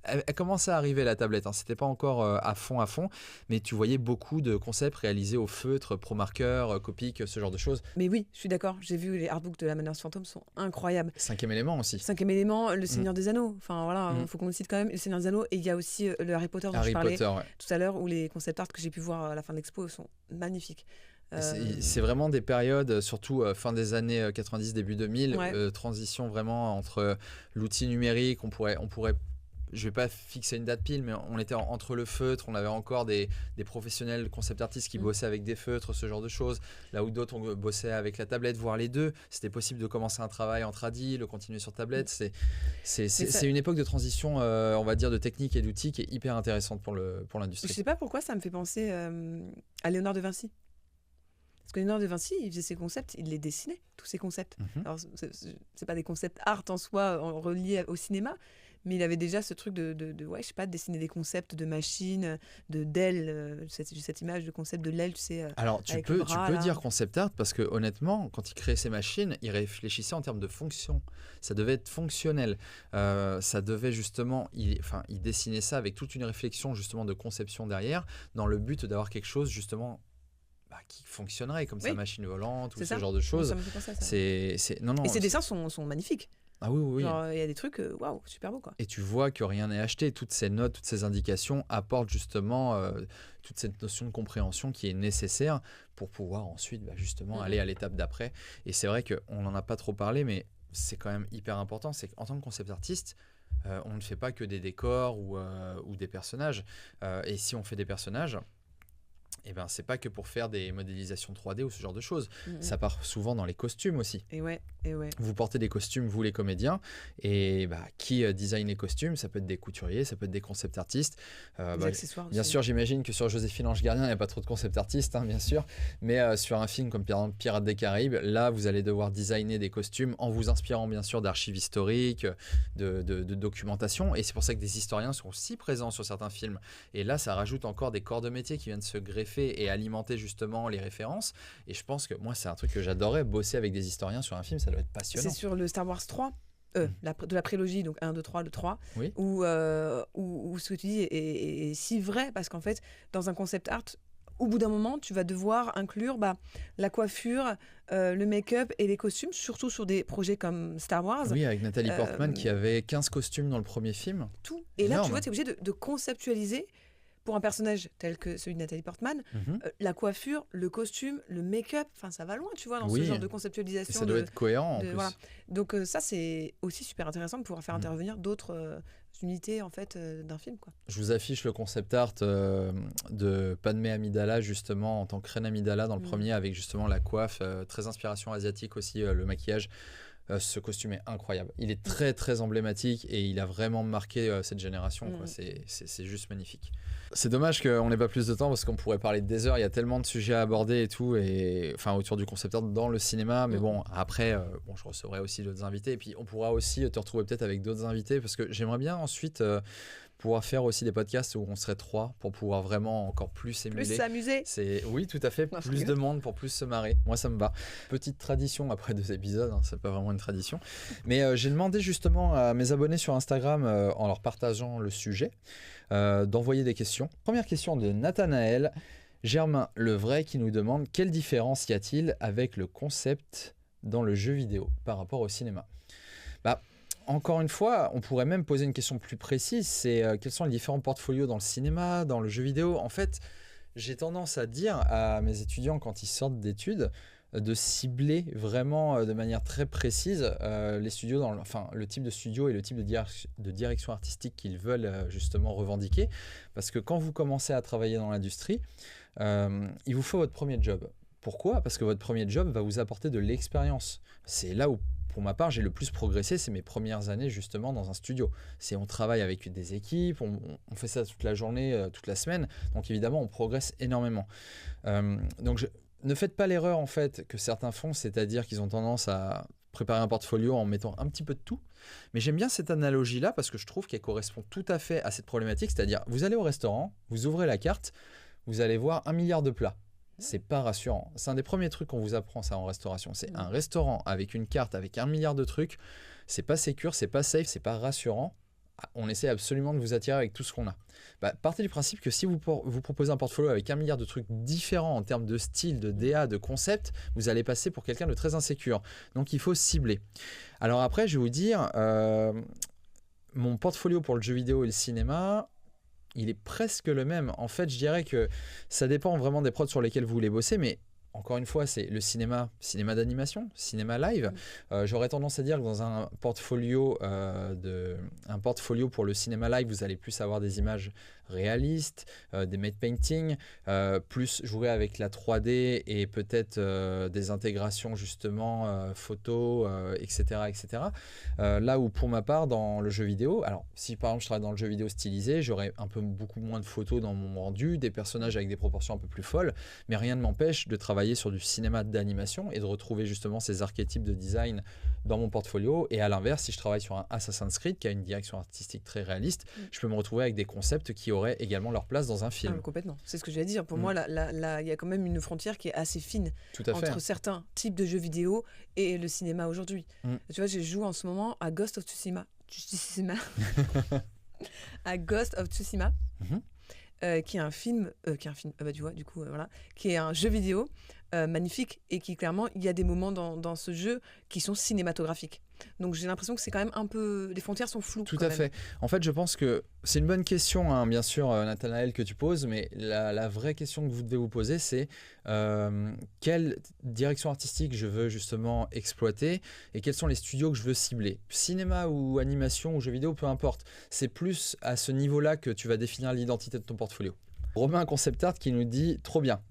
elle commençait à arriver, la tablette, hein. C'était pas encore à fond, mais tu voyais beaucoup de concepts réalisés au feutre, pro-marqueur, Copic, ce genre de choses. Mais oui, je suis d'accord, j'ai vu les artbooks de La Menace Fantôme, sont incroyables. 5e élément aussi. 5e élément, Le Seigneur des Anneaux, enfin voilà, faut qu'on le cite quand même, Le Seigneur des Anneaux, et il y a aussi le Harry Potter dont je parlais tout à l'heure, où les concept art que j'ai pu voir à la fin de l'expo sont magnifiques. C'est vraiment des périodes, surtout fin des années 90, début 2000, transition vraiment entre l'outil numérique, on pourrait je vais pas fixer une date pile, mais on était entre le feutre, on avait encore des professionnels concept artistes qui bossaient avec des feutres, ce genre de choses, là où d'autres on bossait avec la tablette, voire les deux. C'était possible de commencer un travail en tradi, le continuer sur tablette. C'est une époque de transition, on va dire, de technique et d'outils qui est hyper intéressante pour l'industrie. Je sais pas pourquoi ça me fait penser à Léonard de Vinci. Parce que Léonard de Vinci, il faisait ses concepts, il les dessinait, tous ses concepts. Alors, c'est pas des concepts art en soi, reliés au cinéma, mais il avait déjà ce truc de je sais pas, de dessiner des concepts de machines, d'ailes, cette image de concept de l'aile, tu sais. Alors, tu peux dire concept art parce que honnêtement, quand il créait ces machines, il réfléchissait en termes de fonction. Ça devait être fonctionnel. Ça devait justement, il dessinait ça avec toute une réflexion justement de conception derrière, dans le but d'avoir quelque chose justement qui fonctionnerait comme sa machine volante ou ce genre de choses. Ça me fait penser à ça. Et ces dessins sont magnifiques. Ah oui. Il y a des trucs, waouh, super beau, quoi. Et tu vois que rien n'est acheté. Toutes ces notes, toutes ces indications apportent justement toute cette notion de compréhension qui est nécessaire pour pouvoir ensuite justement aller à l'étape d'après. Et c'est vrai qu'on n'en a pas trop parlé, mais c'est quand même hyper important. C'est qu'en tant que concept artiste, on ne fait pas que des décors ou des personnages. Et si on fait des personnages, et ben c'est pas que pour faire des modélisations 3D ou ce genre de choses. Ça part souvent dans les costumes aussi. Et ouais. Vous portez des costumes, vous les comédiens, et qui design les costumes? Ça peut être des couturiers, ça peut être des concept artistes. Des accessoires aussi. Bien sûr, j'imagine que sur Joséphine Ange Gardien, il n'y a pas trop de concept artistes, bien sûr. Mais sur un film comme Pirates des Caraïbes, là, vous allez devoir designer des costumes en vous inspirant bien sûr d'archives historiques, de documentation. Et c'est pour ça que des historiens sont aussi présents sur certains films. Et là, ça rajoute encore des corps de métier qui viennent se greffer et alimenter justement les références. Et je pense que moi, c'est un truc que j'adorais, bosser avec des historiens sur un film, ça doit être passionnant. C'est sur le Star Wars 3, de la prélogie, donc 1, 2, 3, le 3, oui. où ce que tu dis est si vrai, parce qu'en fait, dans un concept art, au bout d'un moment, tu vas devoir inclure la coiffure, le make-up et les costumes, surtout sur des projets comme Star Wars. Oui, avec Nathalie Portman qui avait 15 costumes dans le premier film. Tout. Et là, tu vois, tu es obligé de conceptualiser pour un personnage tel que celui de Nathalie Portman, la coiffure, le costume, le make-up, ça va loin, tu vois, dans ce genre de conceptualisation. Et ça doit être cohérent en plus. Voilà. Donc ça, c'est aussi super intéressant de pouvoir faire intervenir d'autres unités en fait d'un film, quoi. Je vous affiche le concept art de Padmé Amidala, justement, en tant que reine Amidala dans le premier, avec justement la coiffe, très inspiration asiatique aussi, le maquillage. Ce costume est incroyable. Il est très très emblématique et il a vraiment marqué cette génération, quoi. C'est juste magnifique. C'est dommage qu'on n'ait pas plus de temps parce qu'on pourrait parler des heures. Il y a tellement de sujets à aborder et tout, autour du concept art dans le cinéma. Mais bon, après, je recevrai aussi d'autres invités. Et puis on pourra aussi te retrouver peut-être avec d'autres invités parce que j'aimerais bien ensuite pouvoir faire aussi des podcasts où on serait 3 pour pouvoir vraiment encore plus émuler. Plus s'amuser. Oui, tout à fait. Plus de monde pour plus se marrer. Moi, ça me va. Petite tradition après 2 épisodes, hein, c'est pas vraiment une tradition. Mais j'ai demandé justement à mes abonnés sur Instagram, en leur partageant le sujet, d'envoyer des questions. Première question de Nathanaël. Germain le vrai qui nous demande quelle différence y a-t-il avec le concept dans le jeu vidéo par rapport au cinéma ? Encore une fois, on pourrait même poser une question plus précise, c'est quels sont les différents portfolios dans le cinéma, dans le jeu vidéo ? En fait, j'ai tendance à dire à mes étudiants quand ils sortent d'études de cibler vraiment de manière très précise les studios, le type de studio et le type de direction artistique qu'ils veulent justement revendiquer. Parce que quand vous commencez à travailler dans l'industrie, il vous faut votre premier job. Pourquoi ? Parce que votre premier job va vous apporter de l'expérience. C'est là où, pour ma part, j'ai le plus progressé, c'est mes premières années justement dans un studio. On travaille avec des équipes, on fait ça toute la journée, toute la semaine, donc évidemment on progresse énormément. Ne faites pas l'erreur en fait que certains font, c'est-à-dire qu'ils ont tendance à préparer un portfolio en mettant un petit peu de tout. Mais j'aime bien cette analogie-là parce que je trouve qu'elle correspond tout à fait à cette problématique, c'est-à-dire vous allez au restaurant, vous ouvrez la carte, vous allez voir 1 milliard de plats. C'est pas rassurant. C'est un des premiers trucs qu'on vous apprend ça en restauration. C'est un restaurant avec une carte, avec 1 milliard de trucs. C'est pas sécure, c'est pas safe, c'est pas rassurant. On essaie absolument de vous attirer avec tout ce qu'on a. Partez du principe que si vous proposez un portfolio avec 1 milliard de trucs différents en termes de style, de DA, de concept, vous allez passer pour quelqu'un de très insécure. Donc il faut cibler. Alors après, je vais vous dire, mon portfolio pour le jeu vidéo et le cinéma, il est presque le même. En fait, je dirais que ça dépend vraiment des prods sur lesquels vous voulez bosser, mais encore une fois, c'est le cinéma d'animation, cinéma live. J'aurais tendance à dire que dans un portfolio pour le cinéma live, vous allez plus avoir des images réalistes, des matte painting, plus jouer avec la 3D et peut-être des intégrations justement photos, etc. etc. Là où pour ma part, dans le jeu vidéo, alors si par exemple je travaille dans le jeu vidéo stylisé, j'aurais beaucoup moins de photos dans mon rendu, des personnages avec des proportions un peu plus folles, mais rien ne m'empêche de travailler sur du cinéma d'animation et de retrouver justement ces archétypes de design dans mon portfolio. Et à l'inverse, si je travaille sur un Assassin's Creed qui a une direction artistique très réaliste, je peux me retrouver avec des concepts qui auraient également leur place dans un film. Complètement, c'est ce que j'allais dire. Pour moi, il y a quand même une frontière qui est assez fine entre certains types de jeux vidéo et le cinéma aujourd'hui. Tu vois, je joue en ce moment à Ghost of Tsushima. À Ghost of Tsushima. Qui est un film, qui est un jeu vidéo magnifique et qui clairement, il y a des moments dans ce jeu qui sont cinématographiques. Donc j'ai l'impression que c'est quand même un peu, les frontières sont floues. Tout à fait. En fait, je pense que c'est une bonne question, hein, bien sûr, Nathanaël, que tu poses, mais la vraie question que vous devez vous poser, c'est quelle direction artistique je veux justement exploiter et quels sont les studios que je veux cibler. Cinéma ou animation ou jeux vidéo, peu importe. C'est plus à ce niveau-là que tu vas définir l'identité de ton portfolio. Romain Concept Art qui nous dit « Trop bien ».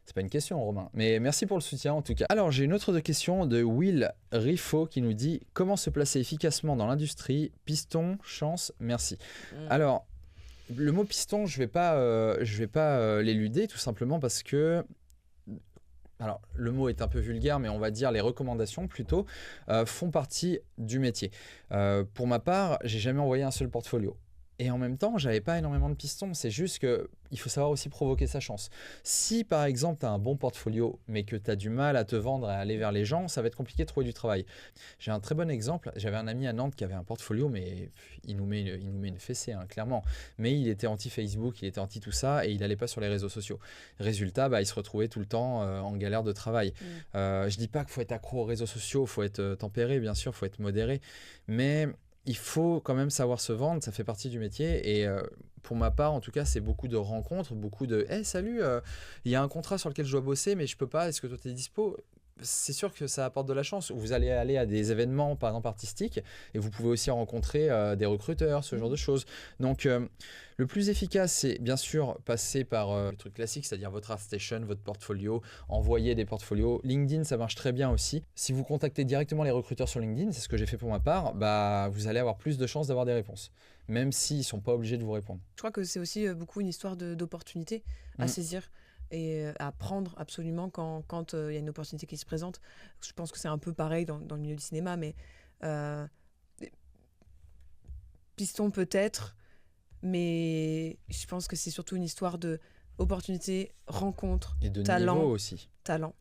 C'est pas une question, Romain, mais merci pour le soutien en tout cas. Alors, j'ai une autre question de Will Riffo qui nous dit « Comment se placer efficacement dans l'industrie ? Piston, chance, merci. » Alors, le mot piston, je vais pas l'éluder tout simplement parce que... Alors, le mot est un peu vulgaire, mais on va dire les recommandations plutôt font partie du métier. Pour ma part, j'ai jamais envoyé un seul portfolio. Et en même temps, j'avais pas énormément de pistons. C'est juste qu'il faut savoir aussi provoquer sa chance. Si par exemple, tu as un bon portfolio, mais que tu as du mal à te vendre et à aller vers les gens, ça va être compliqué de trouver du travail. J'ai un très bon exemple. J'avais un ami à Nantes qui avait un portfolio, mais il nous met une fessée, hein, clairement. Mais il était anti-Facebook, il était anti tout ça et il n'allait pas sur les réseaux sociaux. Résultat, il se retrouvait tout le temps en galère de travail. Je dis pas qu'il faut être accro aux réseaux sociaux, il faut être tempéré, bien sûr, il faut être modéré. Mais... il faut quand même savoir se vendre, ça fait partie du métier. Et pour ma part, en tout cas, c'est beaucoup de rencontres, beaucoup de hey, salut, il y a un contrat sur lequel je dois bosser, mais je peux pas, est-ce que toi tu es dispo? C'est sûr que ça apporte de la chance. Vous allez aller à des événements, par exemple artistiques, et vous pouvez aussi rencontrer des recruteurs, ce genre de choses. Donc, le plus efficace, c'est bien sûr passer par le truc classique, c'est-à-dire votre ArtStation, votre portfolio, envoyer des portfolios. LinkedIn, ça marche très bien aussi. Si vous contactez directement les recruteurs sur LinkedIn, c'est ce que j'ai fait pour ma part, bah, vous allez avoir plus de chances d'avoir des réponses, même s'ils ne sont pas obligés de vous répondre. Je crois que c'est aussi beaucoup une histoire d'opportunité à saisir et à prendre absolument quand y a une opportunité qui se présente. Je pense que c'est un peu pareil dans le milieu du cinéma, mais piston peut-être, mais je pense que c'est surtout une histoire d'opportunité, rencontre, et de talent. Niveau aussi. Talent.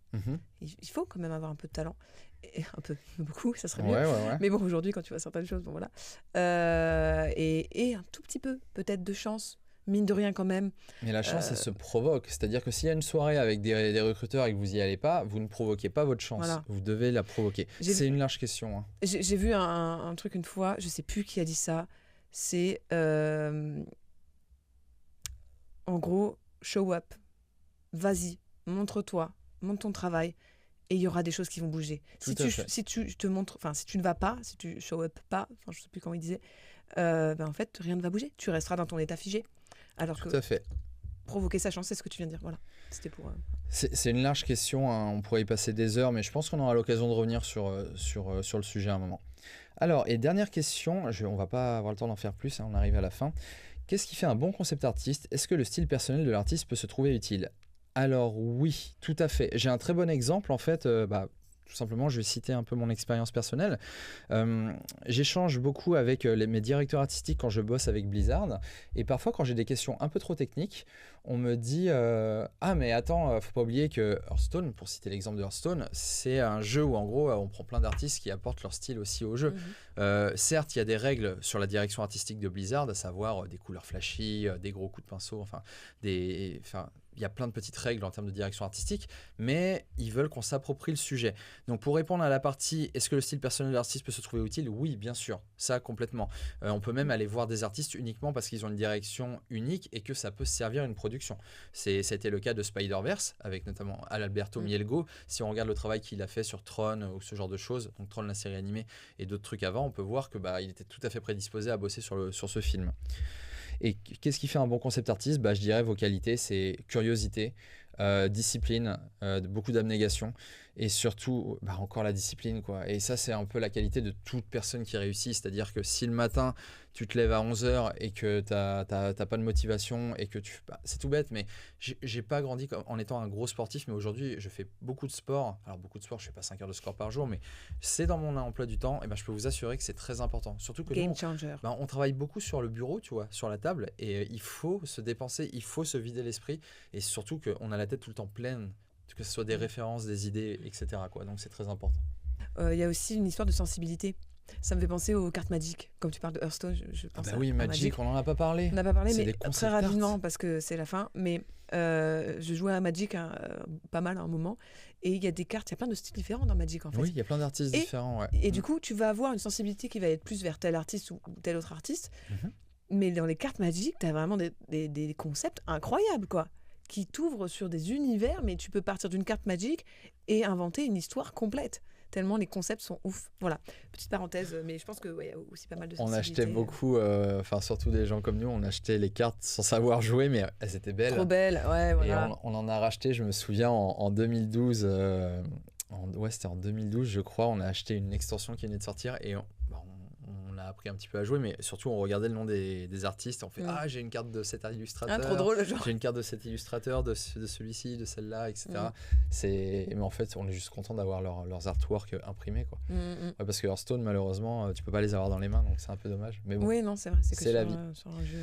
Il faut quand même avoir un peu de talent. Et un peu, beaucoup, ça serait mieux. Ouais. Mais bon, aujourd'hui, quand tu vois certaines choses, bon voilà. Et un tout petit peu, peut-être, de chance. Mine de rien quand même. Mais la chance, elle se provoque. C'est-à-dire que s'il y a une soirée avec des recruteurs et que vous n'y allez pas, vous ne provoquez pas votre chance. Voilà. Vous devez la provoquer. C'est une large question. Hein. J'ai vu un truc une fois, je ne sais plus qui a dit ça. C'est en gros, show up. Vas-y, montre-toi, montre ton travail et il y aura des choses qui vont bouger. Si tu te montres, enfin si tu ne vas pas, si tu show up pas, enfin je ne sais plus comment il disait, en fait rien ne va bouger. Tu resteras dans ton état figé. Alors Tout à fait. Provoquer sa chance, c'est ce que tu viens de dire. Voilà. C'était pour. C'est une large question. Hein. On pourrait y passer des heures, mais je pense qu'on aura l'occasion de revenir sur le sujet à un moment. Alors, et dernière question. On va pas avoir le temps d'en faire plus. Hein, on arrive à la fin. Qu'est-ce qui fait un bon concept artiste? Est-ce que le style personnel de l'artiste peut se trouver utile? Alors oui, tout à fait. J'ai un très bon exemple en fait. Tout simplement, je vais citer un peu mon expérience personnelle. J'échange beaucoup avec mes directeurs artistiques quand je bosse avec Blizzard. Et parfois, quand j'ai des questions un peu trop techniques, on me dit ah, mais attends, faut pas oublier que Hearthstone, pour citer l'exemple de Hearthstone, c'est un jeu où en gros, on prend plein d'artistes qui apportent leur style aussi au jeu. Certes, il y a des règles sur la direction artistique de Blizzard, à savoir des couleurs flashy, des gros coups de pinceau, il y a plein de petites règles en termes de direction artistique, mais ils veulent qu'on s'approprie le sujet. Donc pour répondre à la partie, est-ce que le style personnel de l'artiste peut se trouver utile? Oui, bien sûr, ça complètement. On peut même aller voir des artistes uniquement parce qu'ils ont une direction unique et que ça peut servir une production. Ça a été le cas de Spider-Verse, avec notamment Alberto Mielgo. Si on regarde le travail qu'il a fait sur Tron ou ce genre de choses, donc Tron la série animée et d'autres trucs avant, on peut voir que il était tout à fait prédisposé à bosser sur ce film. Et qu'est-ce qui fait un bon concept artiste? Je dirais vos qualités, c'est curiosité, discipline, beaucoup d'abnégation et surtout encore la discipline, quoi. Et ça, c'est un peu la qualité de toute personne qui réussit, c'est-à-dire que si le matin tu te lèves à 11h et que t'as pas de motivation et que c'est tout bête, mais j'ai pas grandi en étant un gros sportif, mais aujourd'hui je fais beaucoup de sport. Alors beaucoup de sport, je fais pas 5 heures de sport par jour, mais c'est dans mon emploi du temps, et je peux vous assurer que c'est très important. Surtout que Game changer. On travaille beaucoup sur le bureau, tu vois, sur la table, et il faut se dépenser, il faut se vider l'esprit, et surtout qu'on a la tête tout le temps pleine, que ce soit des références, des idées, etc., quoi. Donc c'est très important. Il y a aussi une histoire de sensibilité. Ça me fait penser aux cartes Magic. Comme tu parles de Hearthstone, je pense oui, Magic, on n'en a pas parlé. On n'a pas parlé, mais très rapidement, parce que c'est la fin. Mais je jouais à Magic pas mal à un moment. Et il y a des cartes, il y a plein de styles différents dans Magic, en fait. Oui, il y a plein d'artistes différents, ouais. Et du coup, tu vas avoir une sensibilité qui va être plus vers tel artiste ou tel autre artiste. Mais dans les cartes Magic, tu as vraiment des concepts incroyables, quoi, qui t'ouvrent sur des univers, mais tu peux partir d'une carte Magic et inventer une histoire complète. Tellement les concepts sont ouf. Voilà, petite parenthèse, mais je pense qu'il y a aussi pas mal de sensibilité. On achetait beaucoup, surtout des gens comme nous, on achetait les cartes sans savoir jouer, mais elles étaient belles. Trop belles, ouais, voilà. Et on en a racheté, je me souviens, en 2012, c'était en 2012, je crois, on a acheté une extension qui venait de sortir et on a appris un petit peu à jouer, mais surtout on regardait le nom des artistes, on fait j'ai une carte de cet illustrateur, trop drôle, genre. J'ai une carte de cet illustrateur, de celui-ci, de celle-là, etc. Mais en fait on est juste content d'avoir leurs artworks imprimés, quoi. Ouais, parce que Hearthstone, malheureusement tu peux pas les avoir dans les mains, donc c'est un peu dommage, mais bon, oui, non, c'est vrai, c'est la vie. Sur un jeu.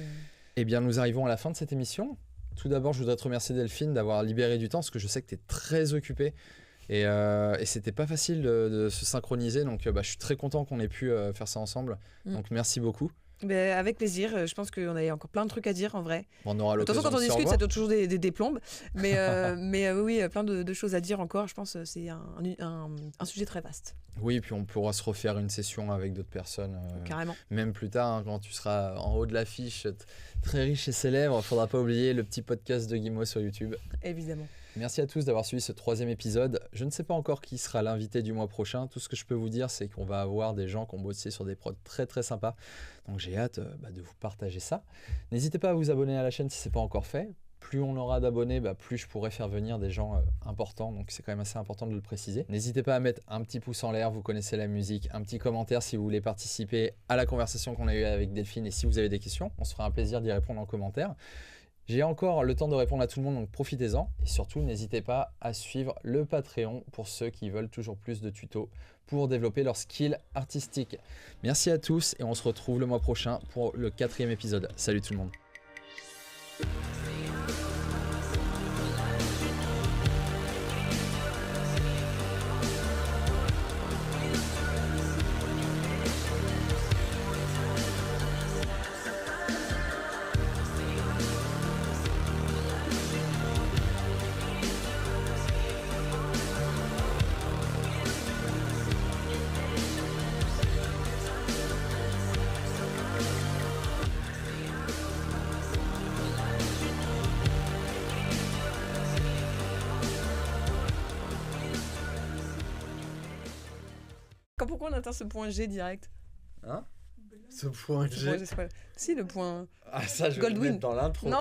Eh bien nous arrivons à la fin de cette émission. Tout d'abord je voudrais te remercier, Delphine, d'avoir libéré du temps, parce que je sais que tu es très occupée. Et c'était pas facile de se synchroniser, donc je suis très content qu'on ait pu faire ça ensemble. Donc merci beaucoup. Ben, avec plaisir. Je pense qu'on a encore plein de trucs à dire en vrai. On aura De toute façon, l'occasion quand on de se discute, ça revoir. dure toujours des plombes. Mais oui, plein de choses à dire encore. Je pense que c'est un sujet très vaste, Oui, puis on pourra se refaire une session avec d'autres personnes, carrément. même plus tard, hein, quand tu seras en haut de l'affiche, très riche et célèbre. Il ne faudra pas oublier le petit podcast de Guimau sur YouTube. Évidemment. Merci à tous d'avoir suivi ce 3e épisode. Je ne sais pas encore qui sera l'invité du mois prochain. Tout ce que je peux vous dire, c'est qu'on va avoir des gens qui ont bossé sur des prods très très sympas. Donc j'ai hâte de vous partager ça. N'hésitez pas à vous abonner à la chaîne si ce n'est pas encore fait. Plus on aura d'abonnés, plus je pourrai faire venir des gens importants. Donc c'est quand même assez important de le préciser. N'hésitez pas à mettre un petit pouce en l'air, vous connaissez la musique, un petit commentaire si vous voulez participer à la conversation qu'on a eue avec Delphine et si vous avez des questions. On se fera un plaisir d'y répondre en commentaire. J'ai encore le temps de répondre à tout le monde, donc profitez-en. Et surtout, n'hésitez pas à suivre le Patreon pour ceux qui veulent toujours plus de tutos pour développer leur skill artistique. Merci à tous et on se retrouve le mois prochain pour le 4e épisode. Salut tout le monde. Pourquoi on atteint ce point G direct? Hein? Ce point Ce point G, c'est pas... Si, le point... Ah ça, je vais le Goldwyn. mettre dans l'intro. Non.